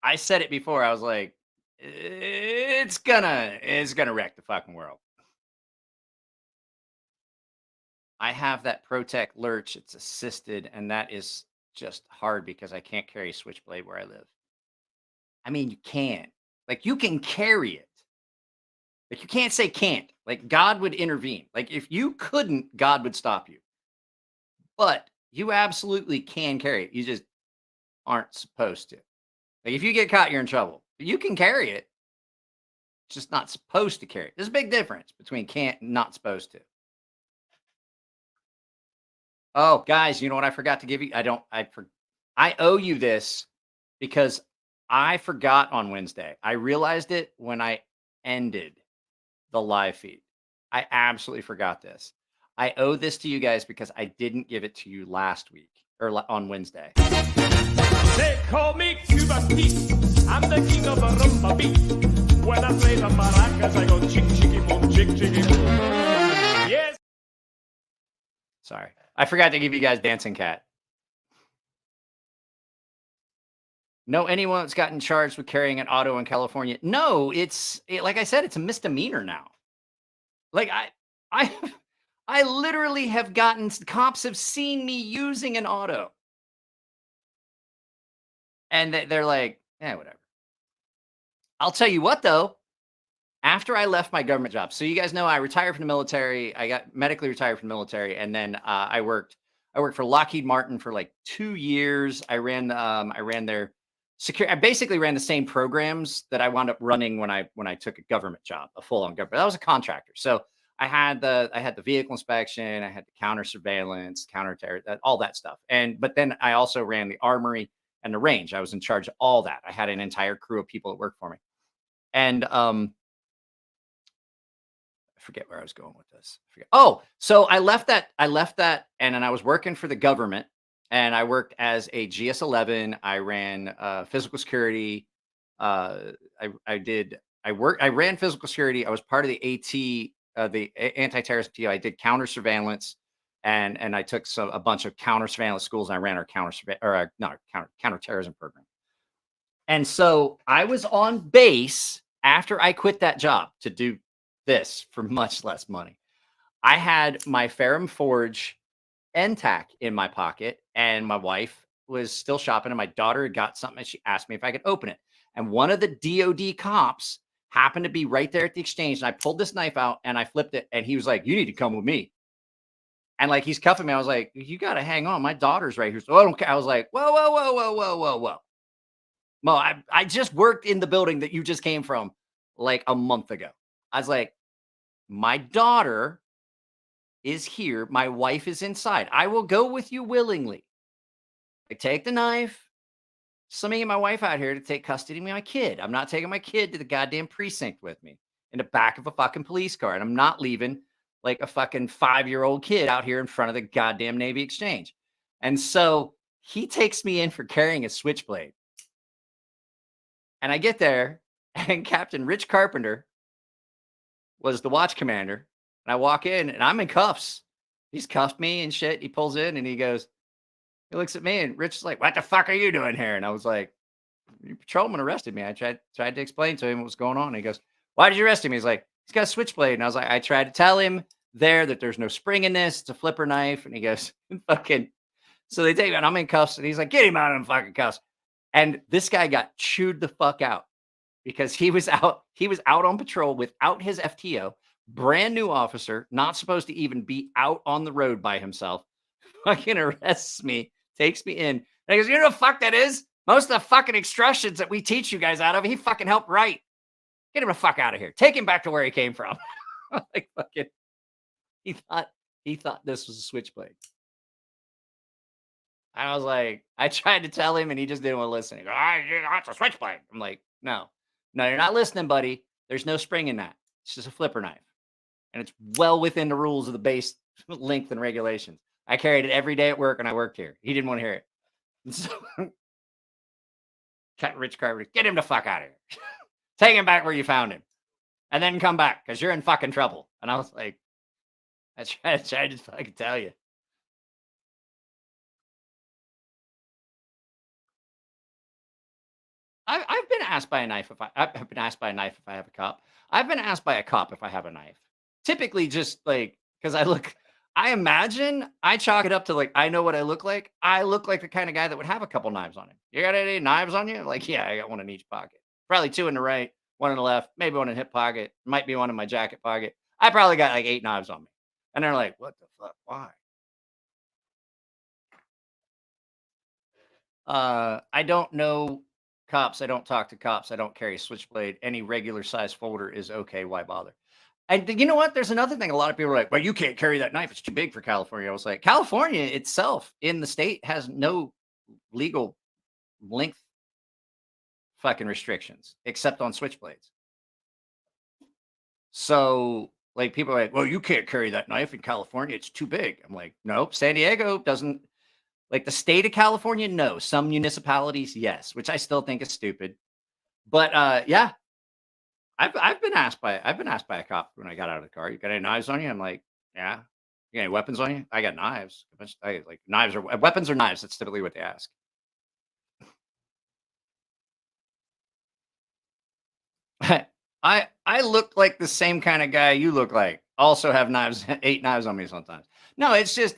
I said it before. I was like, it's gonna wreck the fucking world. I have that ProTech Lurch. It's assisted, and that is just hard because I can't carry a switchblade where I live. I mean, you can. Like, you can carry it. Like, you can't say can't. Like, God would intervene. Like, if you couldn't, God would stop you. But you absolutely can carry it. You just aren't supposed to. Like, if you get caught, you're in trouble. But you can carry it. It's just not supposed to carry it. There's a big difference between can't and not supposed to. Oh, guys, you know what I forgot to give you? I owe you this because I forgot on Wednesday. I realized it when I ended the live feed. I absolutely forgot this. I owe this to you guys because I didn't give it to you last week or on Wednesday. They call me Cuba Pete. I'm the king of a rumba beat. When I play the maracas, I go chick chicky boom, chick chicky boom. Yes. Sorry. I forgot to give you guys Dancing Cat. Know anyone that's gotten charged with carrying an auto in California? No, like I said, it's a misdemeanor now. Like I literally have gotten, cops have seen me using an auto. And they're like, yeah, whatever. I'll tell you what, though. After I left my government job, so you guys know I retired from the military. I got medically retired from the military, and then I worked for Lockheed Martin for like 2 years. I ran their security. I basically ran the same programs that I wound up running when I took a government job, a full on government. I was a contractor, so I had the vehicle inspection, I had the counter surveillance, counter-terror, all that stuff. But then I also ran the armory and the range. I was in charge of all that. I had an entire crew of people that worked for me, and I forget where I was going with this. Oh, so I left that, and then I was working for the government, and I worked as a GS-11. I ran physical security. I ran physical security. I was part of the the anti-terrorist team. I did counter surveillance, and I took a bunch of counter surveillance schools. And I ran our counterterrorism program. And so I was on base after I quit that job to do this for much less money. I had my Ferrum Forge NTAC in my pocket, and my wife was still shopping, and my daughter had got something, and she asked me if I could open it. And one of the DOD cops happened to be right there at the exchange, and I pulled this knife out, and I flipped it, and he was like, "You need to come with me." And like, he's cuffing me. I was like, "You got to hang on. My daughter's right here." So I don't care. I was like, whoa, whoa, whoa, whoa, whoa, whoa, whoa. Mo, I just worked in the building that you just came from like a month ago. I was like, my daughter is here. My wife is inside. I will go with you willingly. I take the knife. Somebody get my wife out here to take custody of my kid. I'm not taking my kid to the goddamn precinct with me in the back of a fucking police car. And I'm not leaving like a fucking 5-year-old kid out here in front of the goddamn Navy Exchange. And so he takes me in for carrying a switchblade. And I get there, and Captain Rich Carpenter was the watch commander. And I walk in, and I'm in cuffs. He's cuffed me and shit. He pulls in, and he looks at me, and Rich is like, "What the fuck are you doing here?" And I was like, "Your patrolman arrested me." I tried to explain to him what was going on. And he goes, "Why did you arrest him?" He's like, "He's got a switchblade." And I was like, I tried to tell him there that there's no spring in this. It's a flipper knife. And he goes, fucking. So they take me, and I'm in cuffs, and he's like, "Get him out of them fucking cuffs." And this guy got chewed the fuck out because he was out on patrol without his FTO, brand new officer, not supposed to even be out on the road by himself. Fucking arrests me, takes me in. And he goes, "You know what the fuck that is? Most of the fucking instructions that we teach you guys out of, he fucking helped write. Get him the fuck out of here. Take him back to where he came from." Like, fucking, he thought this was a switchblade. And I was like, I tried to tell him, and he just didn't want to listen. He goes, "That's a switchblade." I'm like, no, you're not listening, buddy. There's no spring in that. It's just a flipper knife. And it's well within the rules of the base length and regulations. I carried it every day at work, and I worked here. He didn't want to hear it. And so, Captain Rich Carpenter, get him the fuck out of here. Take him back where you found him. and then come back because you're in fucking trouble. And I was like, I tried to fucking tell you. I've been asked by a knife if I've been asked by a knife if I have a cop. I've been asked by a cop if I have a knife. Typically, just like because I imagine I chalk it up to like I know what I look like. I look like the kind of guy that would have a couple knives on him. You got any knives on you? Like, yeah, I got one in each pocket. Probably two in the right, one in the left, maybe one in the hip pocket, might be one in my jacket pocket. I probably got like 8 knives on me. And they're like, what the fuck? Why? I don't know cops. I don't talk to cops. I don't carry a switchblade. Any regular size folder is okay. Why bother? And you know what? There's another thing. A lot of people are like, well, you can't carry that knife. It's too big for California. I was like, California itself in the state has no legal length fucking restrictions except on switchblades. So like people are like, well, you can't carry that knife in California. It's too big. I'm like, nope. San Diego doesn't. Like the state of California, no. Some municipalities, yes, which I still think is stupid. But yeah, I've been asked by a cop when I got out of the car. You got any knives on you? I'm like, yeah. You got any weapons on you? I got knives. I like knives or weapons or knives. That's typically what they ask. I look like the same kind of guy you look like. Also have knives, 8 knives on me sometimes. No, it's just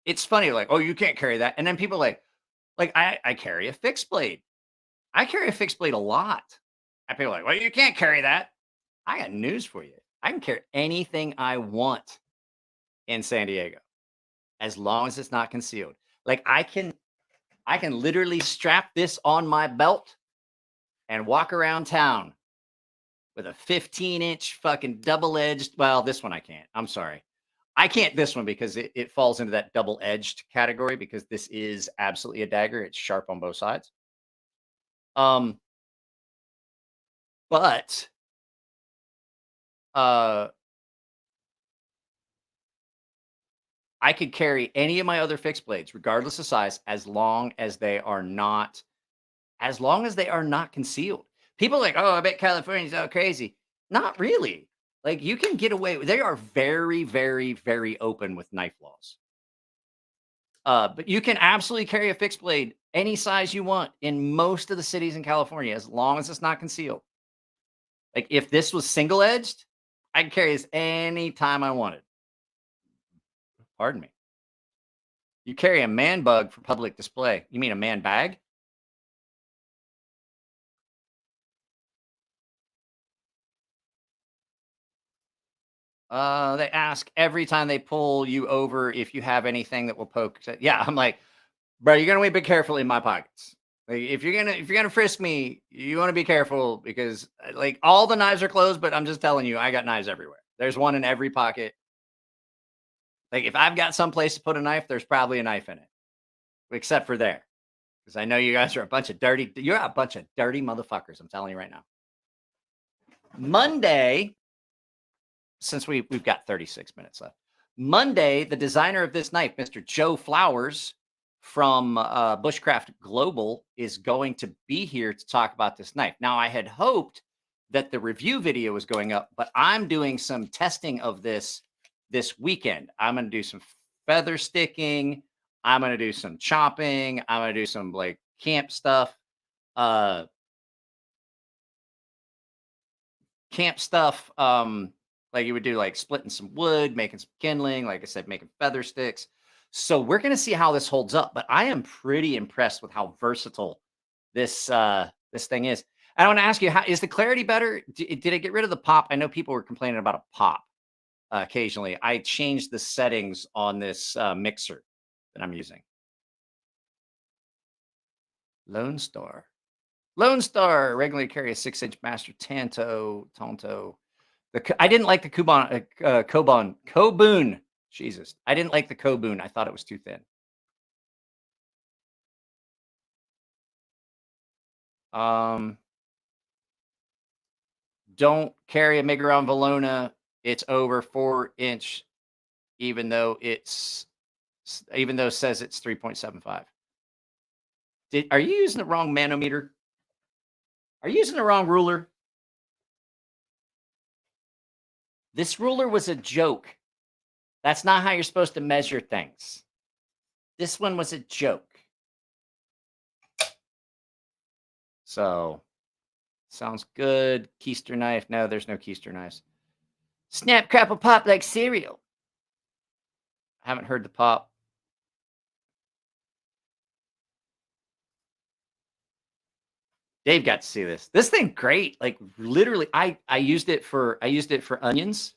it's funny, like, oh, you can't carry that. And then people like I carry a fixed blade. I carry a fixed blade a lot. And people are like, well, you can't carry that. I got news for you. I can carry anything I want in San Diego as long as it's not concealed. Like I can literally strap this on my belt and walk around town with a 15-inch fucking double-edged. Well, this one I can't. I'm sorry. I can't this one because it falls into that double-edged category because this is absolutely a dagger. It's sharp on both sides. But I could carry any of my other fixed blades, regardless of size, as long as they are not concealed. People are like, oh, I bet California's all crazy. Not really. Like you can get away with. They are very, very, very open with knife laws. But you can absolutely carry a fixed blade any size you want in most of the cities in California, as long as it's not concealed. Like if this was single edged, I could carry this anytime I wanted. Pardon me. You carry a man bug for public display. You mean a man bag? They ask every time they pull you over if you have anything that will poke. Yeah, I'm like, bro, you're gonna be careful in my pockets. Like, if you're gonna frisk me, you want to be careful because like all the knives are closed. But I'm just telling you, I got knives everywhere. There's one in every pocket. Like if I've got some place to put a knife, there's probably a knife in it, except for there, because I know you guys are a bunch of dirty. You're a bunch of dirty motherfuckers. I'm telling you right now. Monday. Since we've got 36 minutes left. Monday, the designer of this knife, Mr. Joe Flowers from Bushcraft Global, is going to be here to talk about this knife. Now, I had hoped that the review video was going up, but I'm doing some testing of this weekend. I'm going to do some feather sticking. I'm going to do some chopping. I'm going to do some like camp stuff. Like you would do like splitting some wood, making some kindling, like I said, making feather sticks. So we're going to see how this holds up, but I am pretty impressed with how versatile this thing is. I want to ask you, how is the clarity better? Did I get rid of the pop? I know people were complaining about a pop occasionally. I changed the settings on this mixer that I'm using. Lone Star regularly carry a 6-inch Master Tonto. I didn't like the Kobun. Jesus, I didn't like the Kobun. I thought it was too thin. Don't carry a Miguron Valona. It's over 4-inch, even though it says it's 3.75. Are you using the wrong manometer? Are you using the wrong ruler? This ruler was a joke. That's not how you're supposed to measure things. This one was a joke. So, sounds good. Keister knife. No, there's no keister knives. Snap, crackle, pop like cereal. I haven't heard the pop. Dave got to see this. This thing great. Like literally, I used it for onions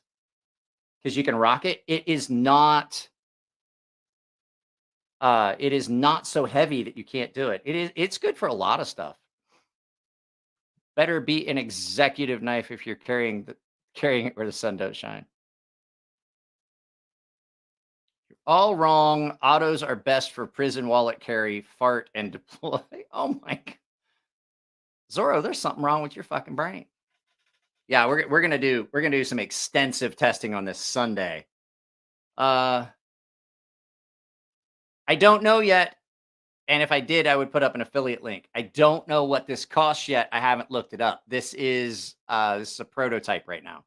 because you can rock it. It is not so heavy that you can't do it. It's good for a lot of stuff. Better be an executive knife if you're carrying it where the sun don't shine. You're all wrong. Autos are best for prison wallet carry, fart, and deploy. Oh my God. Zorro, there's something wrong with your fucking brain. Yeah, we're gonna do some extensive testing on this Sunday. I don't know yet, and if I did, I would put up an affiliate link. I don't know what this costs yet. I haven't looked it up. This is a prototype right now.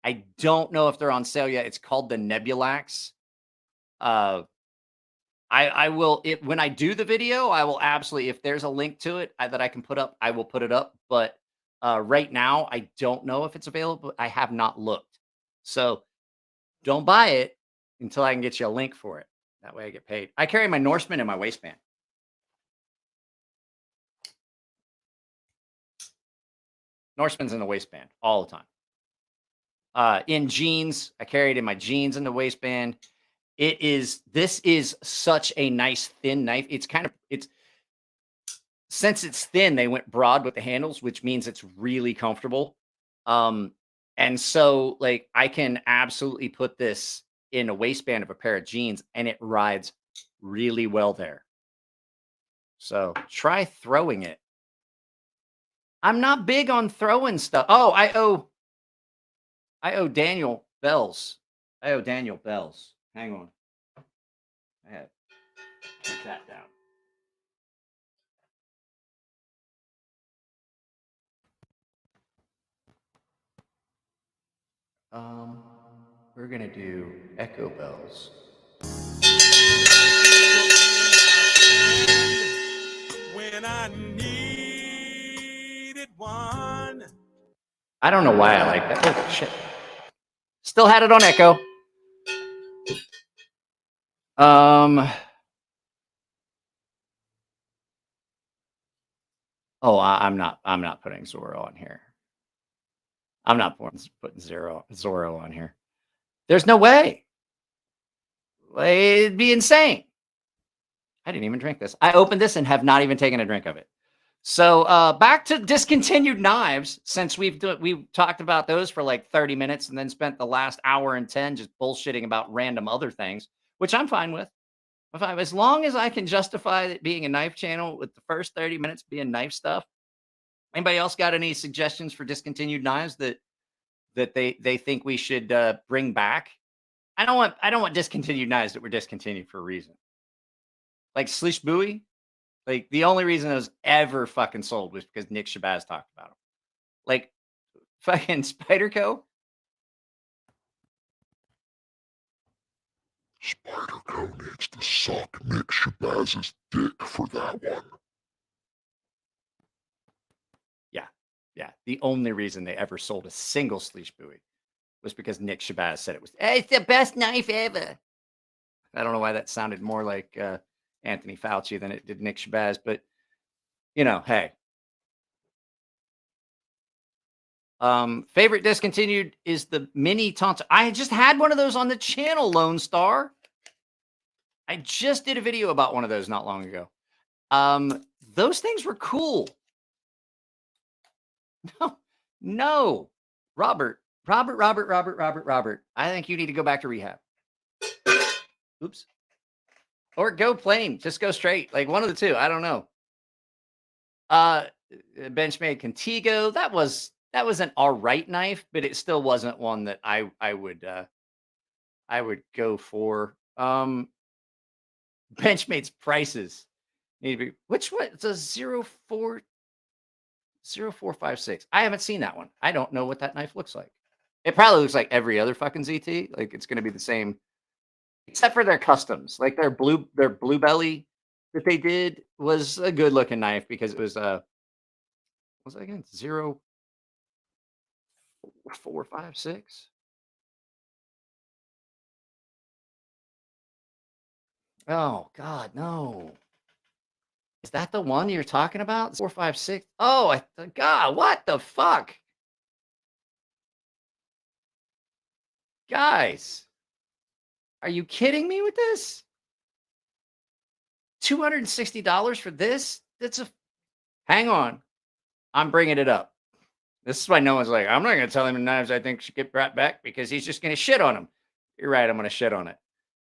I don't know if they're on sale yet. It's called the Nebulax. I will, when I do the video, I will absolutely, if there's a link to it that I can put up, I will put it up. But right now, I don't know if it's available. I have not looked. So don't buy it until I can get you a link for it. That way I get paid. I carry my Norseman in my waistband. Norseman's in the waistband all the time. In jeans, I carry it in my jeans in the waistband. This is such a nice thin knife. Since it's thin, they went broad with the handles, which means it's really comfortable. And so like I can absolutely put this in a waistband of a pair of jeans and it rides really well there. So try throwing it. I'm not big on throwing stuff. Oh, I owe Daniel bells. Hang on. I had to put that down. We're gonna do echo bells. When I needed one. I don't know why I like that. Oh shit. Still had it on echo. Oh, I'm not putting Zorro on here. I'm not putting Zorro on here. There's no way. It'd be insane. I didn't even drink this. I opened this and have not even taken a drink of it. So back to discontinued knives, since we've talked about those for like 30 minutes and then spent the last hour and 10 just bullshitting about random other things, which I'm fine with. As long as I can justify it being a knife channel with the first 30 minutes being knife stuff. Anybody else got any suggestions for discontinued knives that they think we should bring back? I don't want discontinued knives that were discontinued for a reason. Like Slish Bowie, like the only reason it was ever fucking sold was because Nick Shabazz talked about them. Like fucking Spyderco. Spyderco needs to suck Nick Shabazz's dick for that one. Yeah. The only reason they ever sold a single Slish Bowie was because Nick Shabazz said it's the best knife ever. I don't know why that sounded more like Anthony Fauci than it did Nick Shabazz, but you know, hey. Favorite discontinued is the mini Tonto. I just had one of those on the channel, Lone Star. I just did a video about one of those not long ago. Those things were cool. No. Robert. I think you need to go back to rehab. Oops. Or go plain. Just go straight. Like one of the two. I don't know. Benchmade Contigo. That was an all right knife, but it still wasn't one that I would go for. Benchmade's prices need to be, which one? It's a 0456. I haven't seen that one. I don't know what that knife looks like. It probably looks like every other fucking ZT. Like it's going to be the same, except for their customs. Like their blue belly that they did was a good looking knife because it was what was that again? 0, 4, 5, 6. Oh God, no. Is that the one you're talking about? 4, 5, 6. Oh, God, what the fuck? Guys, are you kidding me with this? $260 for this? That's a hang on. I'm bringing it up. This is why no one's like, I'm not going to tell him the knives I think should get brought back because he's just going to shit on them. You're right. I'm going to shit on it.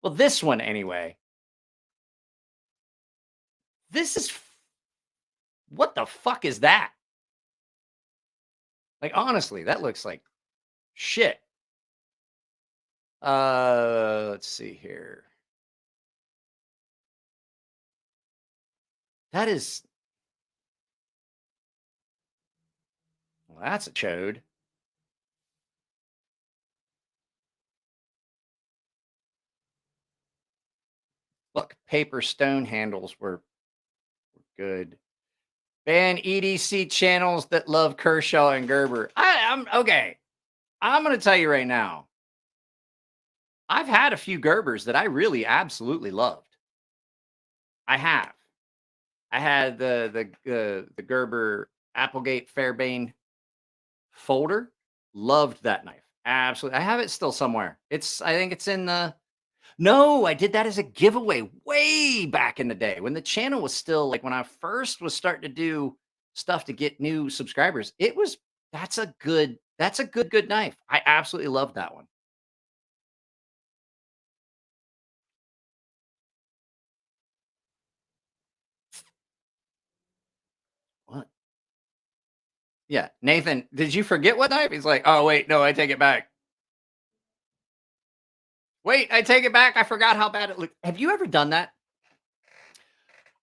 Well, this one anyway. This is what the fuck is that? Like, honestly, that looks like shit. Let's see here. That is, well, that's a chode. Look, paper stone handles were good. Ban EDC channels that love Kershaw and Gerber. I'm okay. I'm going to tell you right now. I've had a few Gerbers that I really absolutely loved. I have. I had the Gerber Applegate Fairbane folder. Loved that knife. Absolutely. I have it still somewhere. I think it's in the. No, I did that as a giveaway way back in the day when the channel was still like when I first was starting to do stuff to get new subscribers. That's a good knife. I absolutely love that one. What? Yeah, Nathan, did you forget what knife? He's like, oh wait, no, I take it back. Wait, I take it back. I forgot how bad it looked. Have you ever done that?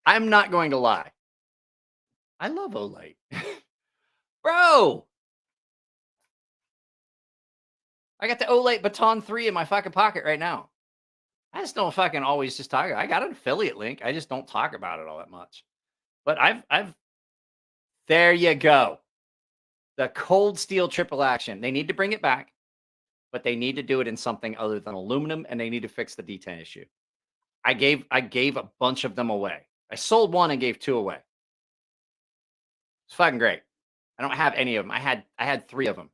I'm not going to lie. I love Olight. Bro, I got the Olight Baton 3 in my fucking pocket right now. I just don't fucking always just talk. I got an affiliate link. I just don't talk about it all that much. But there you go. The cold steel triple action. They need to bring it back, but they need to do it in something other than aluminum, and they need to fix the detent issue. I gave a bunch of them away. I sold one and gave 2 away. It's fucking great. I don't have any of them. I had 3 of them.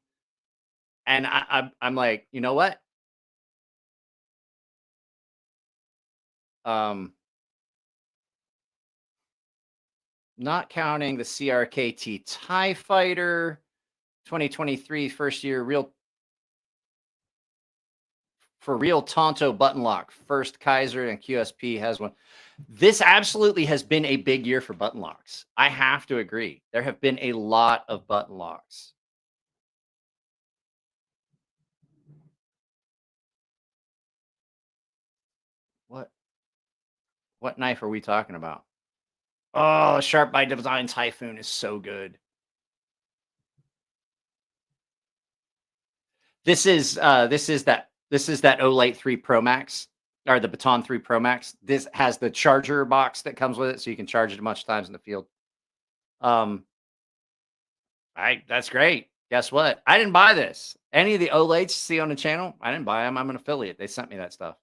And I'm like, you know what? Not counting the CRKT TIE Fighter, 2023 first year real Tonto button lock. First Kaiser and QSP has one. This absolutely has been a big year for button locks. I have to agree. There have been a lot of button locks. What knife are we talking about? Oh, Sharp by Design Typhoon is so good. This is that Olight 3 Pro Max or the Baton 3 Pro Max. This has the charger box that comes with it, so you can charge it a bunch of times in the field. That's great. Guess what? I didn't buy this. Any of the Olights you see on the channel, I didn't buy them. I'm an affiliate. They sent me that stuff.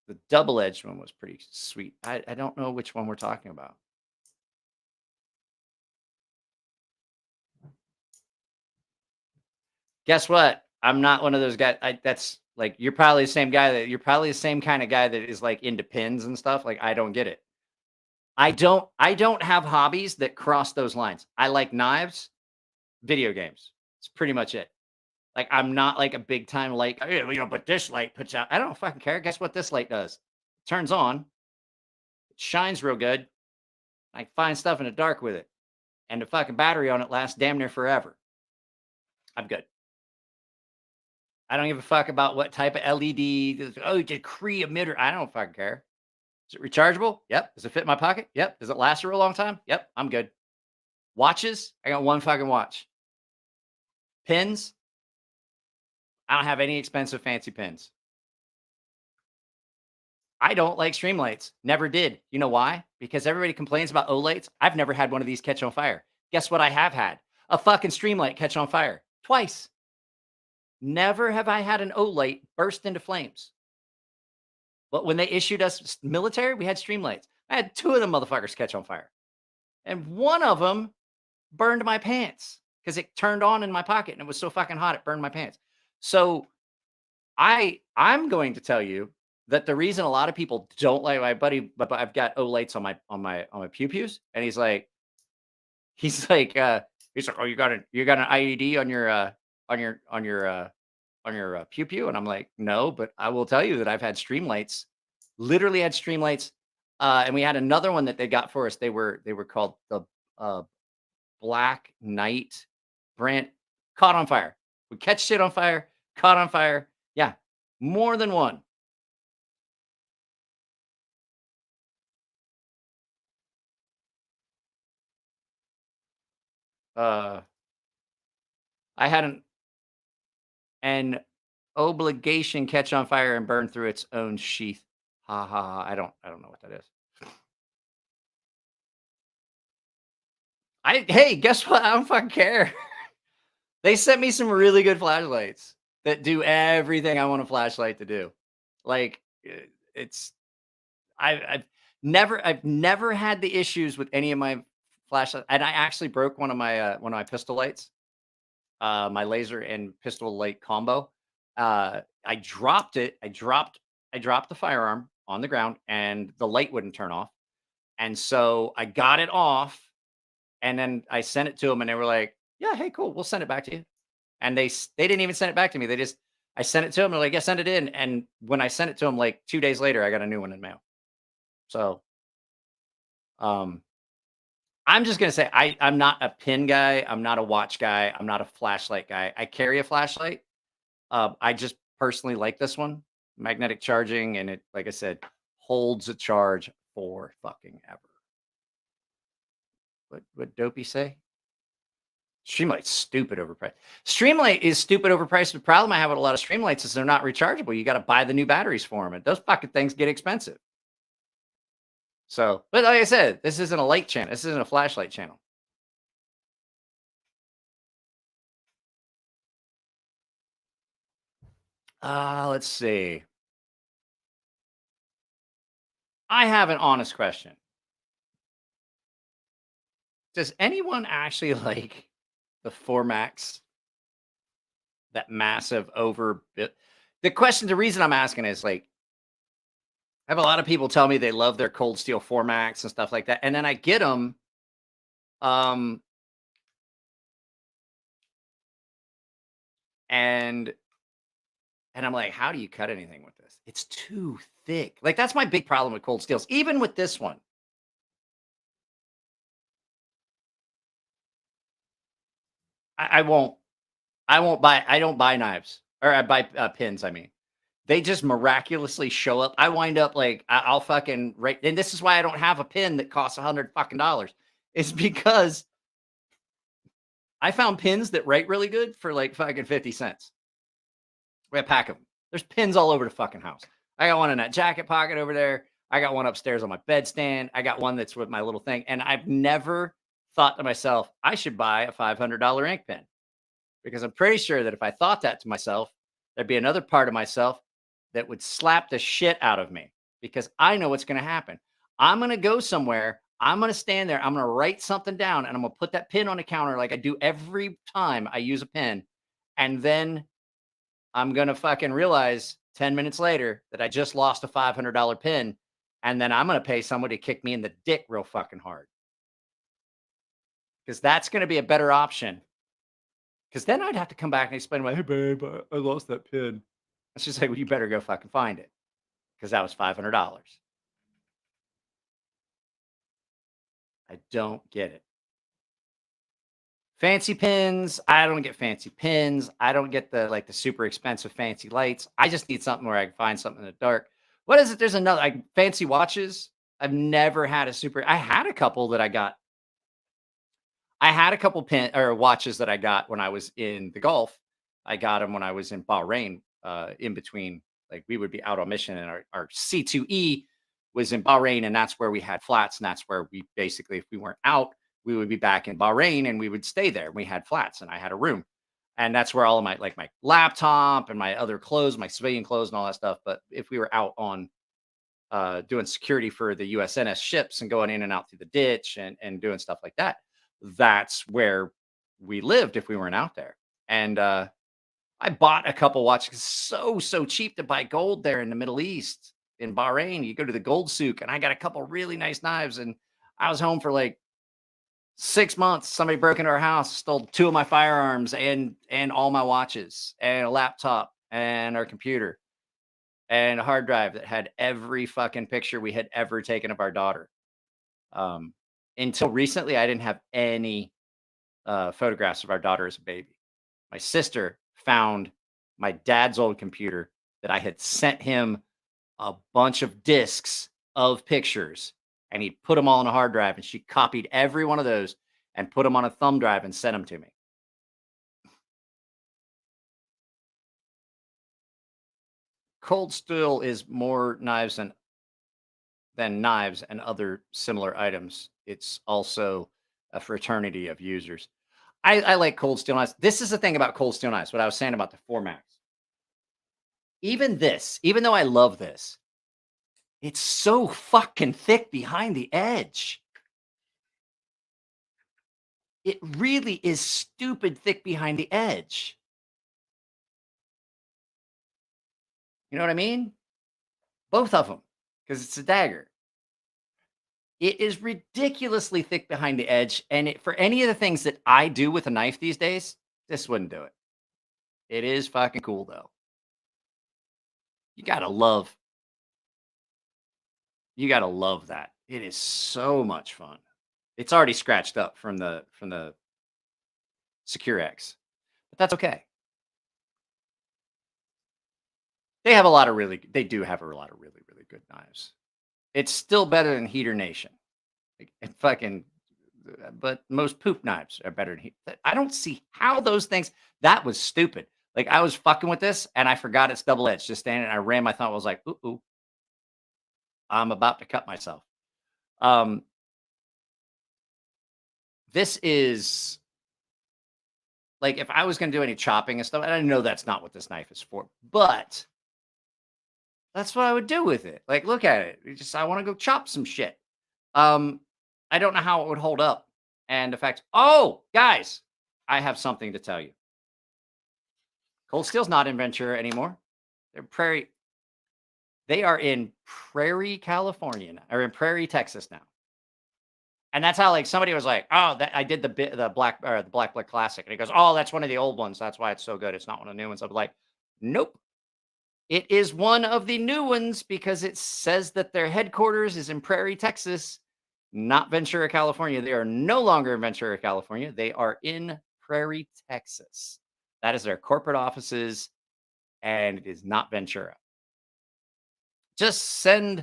The double-edged one was pretty sweet. I don't know which one we're talking about. Guess what? I'm not one of those guys. That's like you're probably the same kind of guy that is like into pins and stuff. Like I don't get it. I don't have hobbies that cross those lines. I like knives, video games. It's pretty much it. Like I'm not like a big time like, but this light puts out. I don't fucking care. Guess what this light does? It turns on. It shines real good. I can find stuff in the dark with it. And the fucking battery on it lasts damn near forever. I'm good. I don't give a fuck about what type of LED. Oh, it's a Cree emitter. I don't fucking care. Is it rechargeable? Yep. Does it fit in my pocket? Yep. Does it last a real long time? Yep. I'm good. Watches? I got one fucking watch. Pins. I don't have any expensive fancy pins. I don't like streamlights. Never did. You know why? Because everybody complains about O-lights. I've never had one of these catch on fire. Guess what I have had? A fucking streamlight catch on fire. Twice. Never have I had an O-light burst into flames. But when they issued us military, we had streamlights. I had 2 of them motherfuckers catch on fire. And one of them burned my pants because it turned on in my pocket and it was so fucking hot it burned my pants. So I'm going to tell you that the reason a lot of people don't like my buddy, but I've got O-lights on my pew-pews, and he's like, oh, you got an IED on your pew-pew, and I'm like, no, but I will tell you that I've had streamlights, literally had streamlights, and we had another one that they got for us. They were called the Black Knight brand. Caught on fire. Would catch shit on fire. Caught on fire. Yeah, more than one. I had an obligation catch on fire and burn through its own sheath. Ha ha ha. I don't know what that is. Hey, guess what? I don't fucking care. They sent me some really good flashlights that do everything I want a flashlight to do. Like I've never had the issues with any of my flashlights. And I actually broke one of my pistol lights, my laser and pistol light combo. I dropped it. I dropped the firearm on the ground and the light wouldn't turn off. And so I got it off and then I sent it to them and they were like, yeah, hey, cool. We'll send it back to you. And they didn't even send it back to me. I sent it to them. They're like, yeah, send it in. And when I sent it to them, like 2 days later, I got a new one in mail. So, I'm just going to say, I'm not a pin guy. I'm not a watch guy. I'm not a flashlight guy. I carry a flashlight. I just personally like this one, magnetic charging. And it, like I said, holds a charge for fucking ever. What Dopey say? Streamlight's stupid overpriced. Streamlight is stupid overpriced. The problem I have with a lot of Streamlights is they're not rechargeable. You got to buy the new batteries for them. And those fucking things get expensive. So, but like I said, this isn't a light channel. This isn't a flashlight channel. Let's see. I have an honest question. Does anyone actually like the 4Max? That massive the question, the reason I'm asking is like, I have a lot of people tell me they love their Cold Steel 4Max and stuff like that. And then I get them. And I'm like, how do you cut anything with this? It's too thick. Like, that's my big problem with Cold Steels. Even with this one. I don't buy knives. Or I buy pins, I mean. They just miraculously show up. I wind up like, I'll fucking right. And this is why I don't have a pin that costs $100 fucking. It's because I found pins that rate really good for like fucking 50 cents. We have a pack of them. There's pins all over the fucking house. I got one in that jacket pocket over there. I got one upstairs on my bedstand. I got one that's with my little thing. And I've never thought to myself, I should buy a $500 ink pen. Because I'm pretty sure that if I thought that to myself, there'd be another part of myself that would slap the shit out of me. Because I know what's going to happen. I'm going to go somewhere. I'm going to stand there. I'm going to write something down. And I'm going to put that pin on the counter like I do every time I use a pen. And then I'm going to fucking realize 10 minutes later that I just lost a $500 pin. And then I'm going to pay somebody to kick me in the dick real fucking hard. Because that's going to be a better option. Because then I'd have to come back and explain, hey, babe, I lost that pin. It's just like, well, you better go fucking find it. Because that was $500. I don't get it. Fancy pins. I don't get fancy pins. I don't get the super expensive fancy lights. I just need something where I can find something in the dark. What is it? There's another fancy watches. I've never had I had a couple that I got. I had a couple pin or watches that I got when I was in the Gulf. I got them when I was in Bahrain, in between. Like we would be out on mission, and our C2E was in Bahrain, and that's where we had flats, and that's where we basically, if we weren't out, we would be back in Bahrain, and we would stay there. We had flats, and I had a room, and that's where all of my like my laptop and my other clothes, my civilian clothes, and all that stuff. But if we were out on doing security for the USNS ships and going in and out through the ditch and doing stuff like that, that's where we lived if we weren't out there. And I bought a couple watches. So cheap to buy gold there in the Middle East in Bahrain. You go to the gold souk, and I got a couple really nice knives. And I was home for like 6 months. Somebody broke into our house, stole 2 of my firearms and all my watches and a laptop and our computer and a hard drive that had every fucking picture we had ever taken of our daughter. Until recently, I didn't have any photographs of our daughter as a baby. My sister found my dad's old computer that I had sent him a bunch of discs of pictures, and he put them all on a hard drive, and she copied every one of those and put them on a thumb drive and sent them to me. Cold Steel is more knives than knives and other similar items. It's also a fraternity of users. I like Cold Steel knives. This is the thing about Cold Steel knives, what I was saying about the 4 Max. Even this, even though I love this, it's so fucking thick behind the edge. It really is stupid thick behind the edge. You know what I mean? Both of them, because it's a dagger. It is ridiculously thick behind the edge, and for any of the things that I do with a knife these days, this wouldn't do it. It is fucking cool, though. You gotta love that. It is so much fun. It's already scratched up from the Secure X, but that's okay. They do have a lot of really good knives. It's still better than Heater Nation. But most poop knives are better than Heater. I don't see how those things. That was stupid. Like I was fucking with this, and I forgot it's double edged. Just standing, and I ran my thumb. I was like, ooh, I'm about to cut myself. This is like if I was going to do any chopping and stuff, and I know that's not what this knife is for, but that's what I would do with it. Like, look at it. I want to go chop some shit. I don't know how it would hold up. And the fact, oh, guys, I have something to tell you. Cold Steel's not in Ventura anymore. They are in Prairie, California now, or in Prairie, Texas now. And that's how, like, somebody was like, oh, I did the Black Classic. And he goes, oh, that's one of the old ones. That's why it's so good. It's not one of the new ones. I was like, nope. It is one of the new ones because it says that their headquarters is in Prairie, Texas, not Ventura, California. They are no longer in Ventura, California. They are in Prairie, Texas. That is their corporate offices, and it is not Ventura. Just send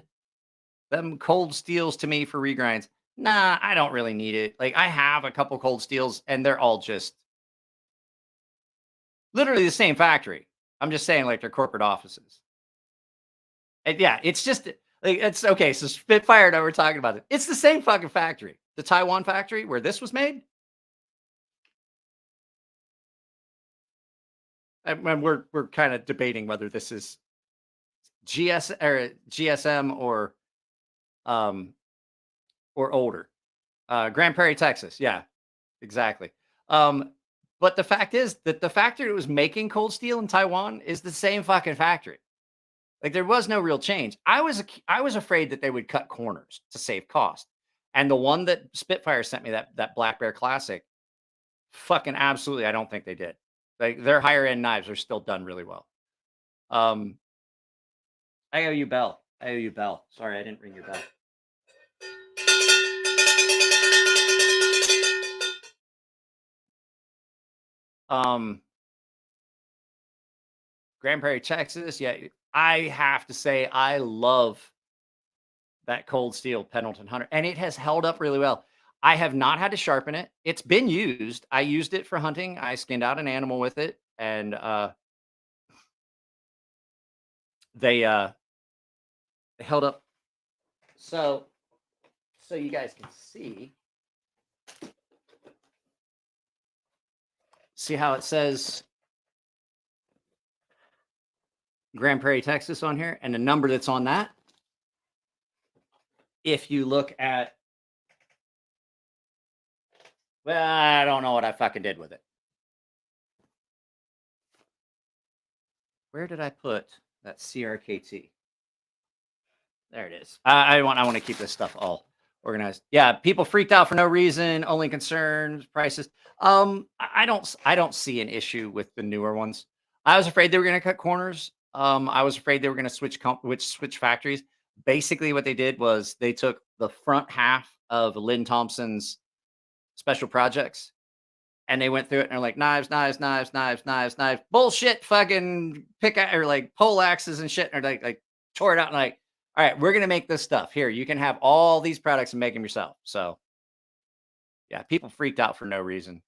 them Cold Steels to me for regrinds. Nah, I don't really need it. Like, I have a couple Cold Steels, and they're all just literally the same factory. I'm just saying, like, their corporate offices. And yeah, it's just like it's okay. So Spitfire and I were talking about it. It's the same fucking factory, the Taiwan factory where this was made. And we're kind of debating whether this is GSM or older. Grand Prairie, Texas. Yeah, exactly. But the fact is that the factory that was making Cold Steel in Taiwan is the same fucking factory. Like there was no real change. I was afraid that they would cut corners to save cost. And the one that Spitfire sent me, that Black Bear Classic, fucking absolutely, I don't think they did. Like their higher end knives are still done really well. I owe you bell. Sorry, I didn't ring your bell. Grand Prairie, Texas. Yeah, I have to say I love that Cold Steel Pendleton Hunter, and it has held up really well. I have not had to sharpen it. It's been used. I used it for hunting. I skinned out an animal with it, and they held up. So you guys can see how it says Grand Prairie, Texas on here, and the number that's on that. If you look at, well, I don't know what I fucking did with it. Where did I put that CRKT? There it is. I want to keep this stuff all organized. Yeah, people freaked out for no reason. Only concerns, prices. I don't see an issue with the newer ones. I was afraid they were going to cut corners. I was afraid they were going to switch factories. Basically, what they did was they took the front half of Lynn Thompson's special projects, and they went through it and they're like, knives, bullshit, fucking or like pole axes and shit, and they're like tore it out and like, all right, we're gonna make this stuff here. You can have all these products and make them yourself. So, yeah, people freaked out for no reason.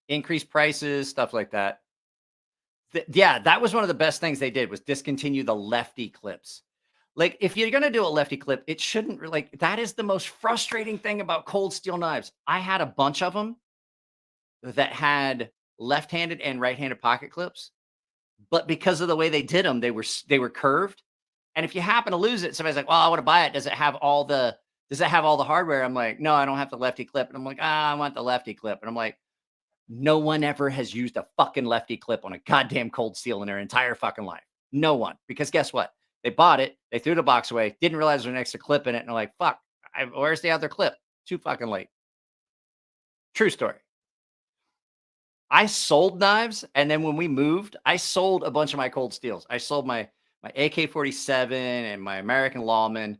Increased prices, stuff like that. Yeah, that was one of the best things they did was discontinue the lefty clips. Like, if you're going to do a lefty clip, it shouldn't like that is the most frustrating thing about cold steel knives. I had a bunch of them that had left-handed and right-handed pocket clips, but because of the way they did them, they were curved. And if you happen to lose it, somebody's like, "Well, I want to buy it. Does it have all the hardware?" I'm like, "No, I don't have the lefty clip." And I'm like, "I want the lefty clip." And I'm like, no one ever has used a fucking lefty clip on a goddamn cold steel in their entire fucking life. No one. Because guess what? They bought it. They threw the box away. Didn't realize there's an extra clip in it. And they're like, fuck, where's the other clip? Too fucking late. True story. I sold knives. And then when we moved, I sold a bunch of my cold steels. I sold my AK-47 and my American Lawman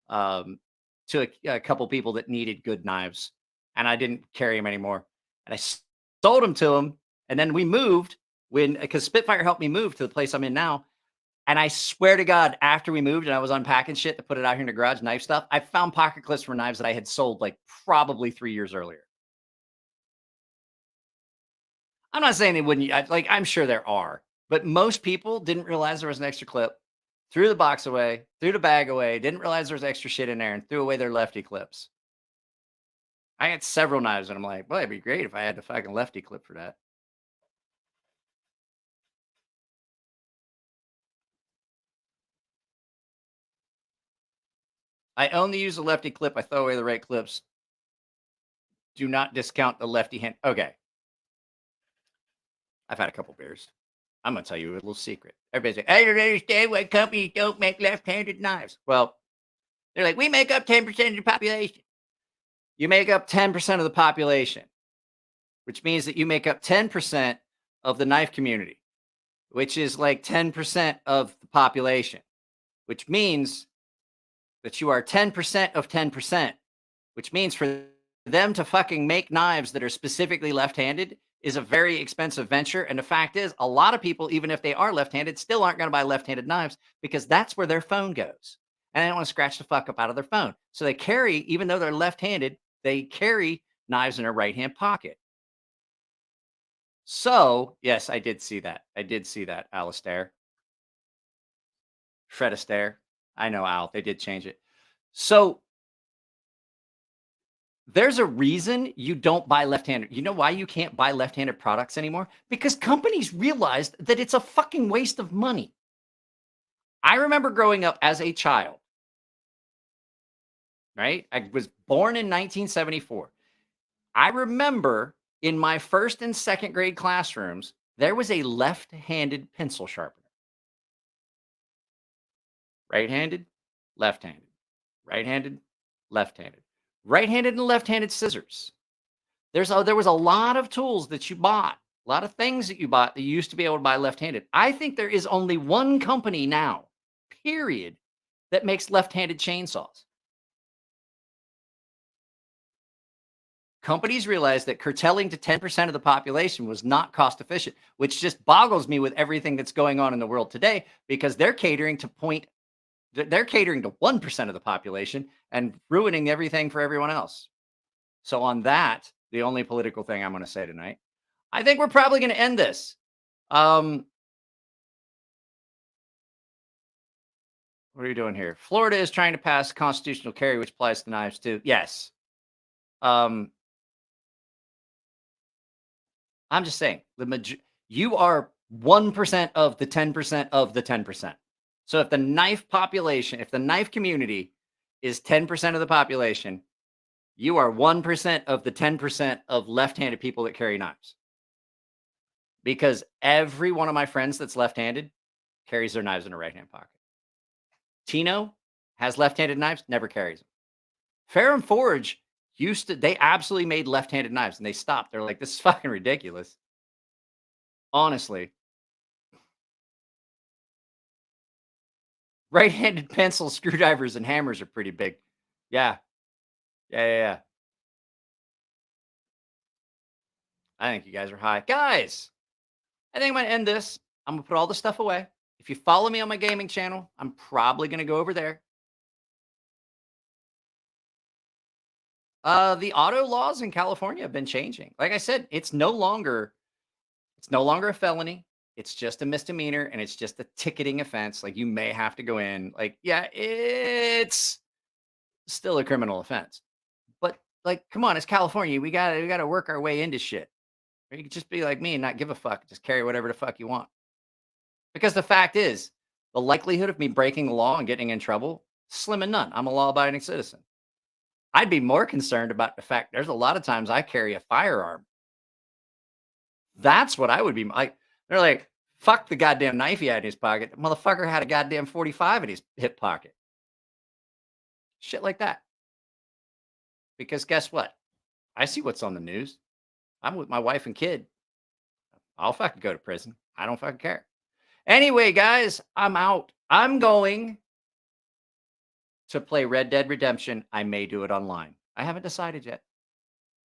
to a couple people that needed good knives. And I didn't carry them anymore. And I sold them to them, and then we moved because Spitfire helped me move to the place I'm in now. And I swear to God, after we moved and I was unpacking shit to put it out here in the garage, knife stuff, I found pocket clips for knives that I had sold like probably 3 years earlier. I'm not saying they wouldn't, I'm sure there are, but most people didn't realize there was an extra clip, threw the box away, threw the bag away, didn't realize there was extra shit in there, and threw away their lefty clips. I had several knives, and I'm like, well, it'd be great if I had the fucking lefty clip for that. I only use the lefty clip. I throw away the right clips. Do not discount the lefty hand. Okay. I've had a couple beers. I'm going to tell you a little secret. Everybody's like, I don't understand why companies don't make left-handed knives. Well, they're like, we make up 10% of the population. You make up 10% of the population, which means that you make up 10% of the knife community, which is like 10% of the population, which means that you are 10% of 10%, which means for them to fucking make knives that are specifically left-handed is a very expensive venture. And the fact is, a lot of people, even if they are left-handed, still aren't going to buy left-handed knives because that's where their phone goes. And they don't want to scratch the fuck up out of their phone. So they carry, even though they're left-handed, they carry knives in their right-hand pocket. So, yes, I did see that. Alistair. Fred Astaire. I know, Al. They did change it. So, there's a reason you don't buy left-handed. You know why you can't buy left-handed products anymore? Because companies realized that it's a fucking waste of money. I remember growing up as a child. Right? I was born in 1974. I remember in my first and second grade classrooms, there was a left-handed pencil sharpener. Right-handed, left-handed. Right-handed, left-handed. Right-handed and left-handed scissors. There was a lot of tools that you bought, a lot of things that you bought that you used to be able to buy left-handed. I think there is only one company now, period, that makes left-handed chainsaws. Companies realized that curtailing to 10% of the population was not cost efficient, which just boggles me with everything that's going on in the world today because they're catering to They're catering to 1% of the population and ruining everything for everyone else. So on that, the only political thing I'm going to say tonight, I think we're probably going to end this. What are you doing here? Florida is trying to pass constitutional carry, which applies to knives too. Yes. I'm just saying you are 1% of the 10% of the 10%. So if the knife population, if the knife community is 10% of the population, you are 1% of the 10% of left-handed people that carry knives. Because every one of my friends that's left-handed carries their knives in a right-hand pocket. Tino has left-handed knives, never carries them. Fair and Forge they absolutely made left-handed knives and they stopped. They're like, this is fucking ridiculous. Honestly. Right-handed pencils, screwdrivers, and hammers are pretty big. Yeah. Yeah. I think you guys are high. Guys, I think I'm going to end this. I'm going to put all the stuff away. If you follow me on my gaming channel, I'm probably going to go over there. The auto laws in California have been changing. Like I said, it's no longer a felony. It's just a misdemeanor and it's just a ticketing offense. Like you may have to go in. Like, yeah, it's still a criminal offense. But like, come on, it's California. We gotta work our way into shit. Or you could just be like me and not give a fuck. Just carry whatever the fuck you want. Because the fact is, the likelihood of me breaking the law and getting in trouble, slim and none. I'm a law-abiding citizen. I'd be more concerned about the fact there's a lot of times I carry a firearm. That's what I would be like. They're like, fuck the goddamn knife he had in his pocket. The motherfucker had a goddamn 45 in his hip pocket. Shit like that. Because guess what? I see what's on the news. I'm with my wife and kid. I'll fucking go to prison. I don't fucking care. Anyway, guys, I'm out. I'm going to play Red Dead Redemption. I may do it online. I haven't decided yet.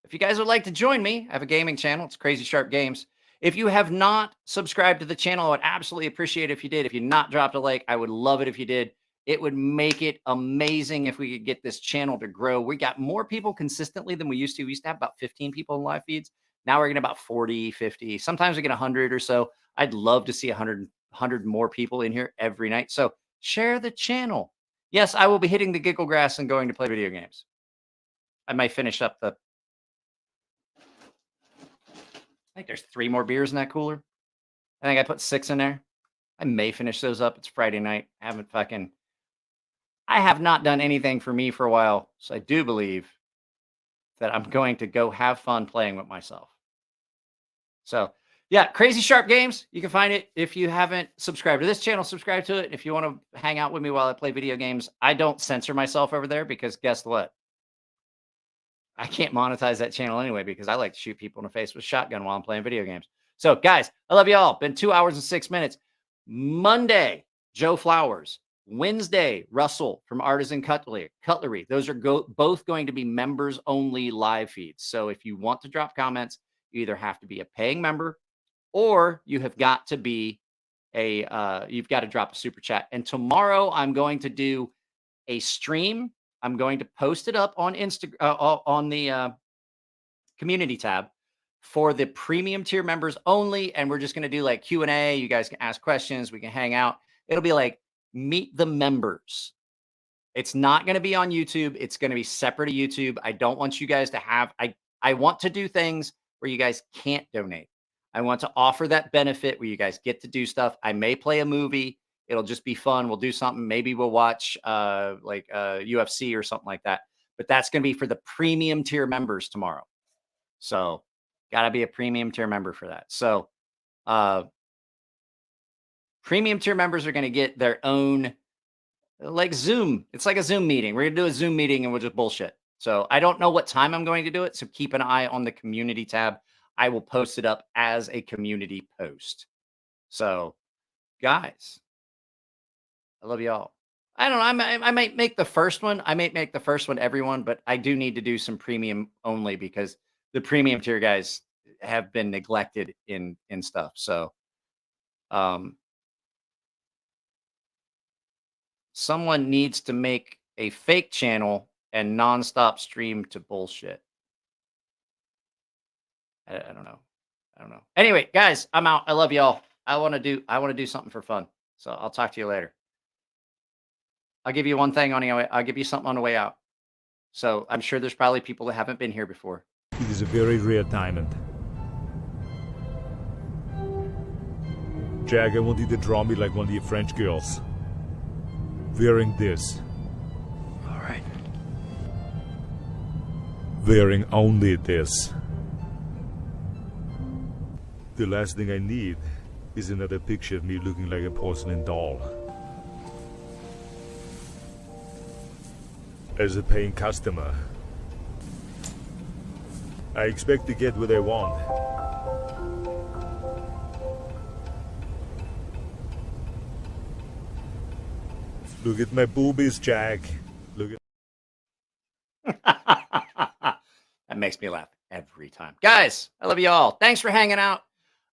If you guys would like to join me, I have a gaming channel. It's CrazySharp Games. If you have not subscribed to the channel, I would absolutely appreciate it if you did. If you've not dropped a like, I would love it if you did. It would make it amazing if we could get this channel to grow. We got more people consistently than we used to. We used to have about 15 people in live feeds. Now we're getting about 40, 50. Sometimes we get 100 or so. I'd love to see 100 more people in here every night. So share the channel. Yes, I will be hitting the giggle grass and going to play video games. I might finish up I think there's 3 more beers in that cooler. I think I put 6 in there. I may finish those up. It's Friday night. I have not done anything for me for a while. So I do believe that I'm going to go have fun playing with myself. So yeah, CrazySharp Games. You can find it. If you haven't subscribed to this channel, subscribe to it. If you want to hang out with me while I play video games, I don't censor myself over there because guess what? I can't monetize that channel anyway because I like to shoot people in the face with a shotgun while I'm playing video games. So guys, I love you all. Been 2 hours and 6 minutes. Monday, Joe Flowers. Wednesday, Russell from Artisan Cutlery. Those are both going to be members only live feeds. So if you want to drop comments, you either have to be a paying member or you have got to be you've got to drop a super chat. And tomorrow I'm going to do a stream. I'm going to post it up on Instagram on the community tab for the premium tier members only. And we're just going to do like Q&A. You guys can ask questions. We can hang out. It'll be like meet the members. It's not going to be on YouTube. It's going to be separate to YouTube. I don't want you guys to have, I want to do things where you guys can't donate. I want to offer that benefit where you guys get to do stuff. I may play a movie. It'll just be fun. We'll do something. Maybe we'll watch UFC or something like that. But that's going to be for the premium tier members tomorrow. So got to be a premium tier member for that. So premium tier members are going to get their own like Zoom. It's like a Zoom meeting. We're going to do a Zoom meeting and we'll just bullshit. So I don't know what time I'm going to do it. So keep an eye on the community tab. I will post it up as a community post. So guys, I love y'all. I don't know. I might make the first one. I might make the first one everyone, but I do need to do some premium only because the premium tier guys have been neglected in stuff. So, someone needs to make a fake channel and nonstop stream to bullshit. I don't know. I don't know. Anyway, guys, I'm out. I love y'all. I want to do something for fun. So I'll talk to you later. I'll give you one thing on the way. I'll give you something on the way out. So I'm sure there's probably people that haven't been here before. It is a very rare diamond. Jack, I want you to draw me like one of your French girls. Wearing this. All right. Wearing only this. The last thing I need is another picture of me looking like a porcelain doll. As a paying customer, I expect to get what I want. Look at my boobies, Jack. Look at... That makes me laugh every time. Guys, I love you all. Thanks for hanging out.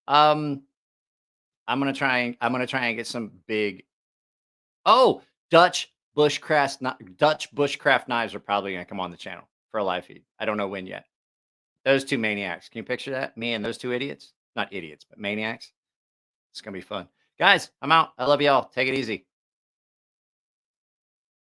I'm gonna try and get some big. Oh, Dutch bushcraft knives are probably gonna come on the channel for a live feed. I don't know when yet. Those two maniacs. Can you picture that? Me and those two idiots? Not idiots, but maniacs. It's gonna be fun. Guys, I'm out. I love you all. Take it easy.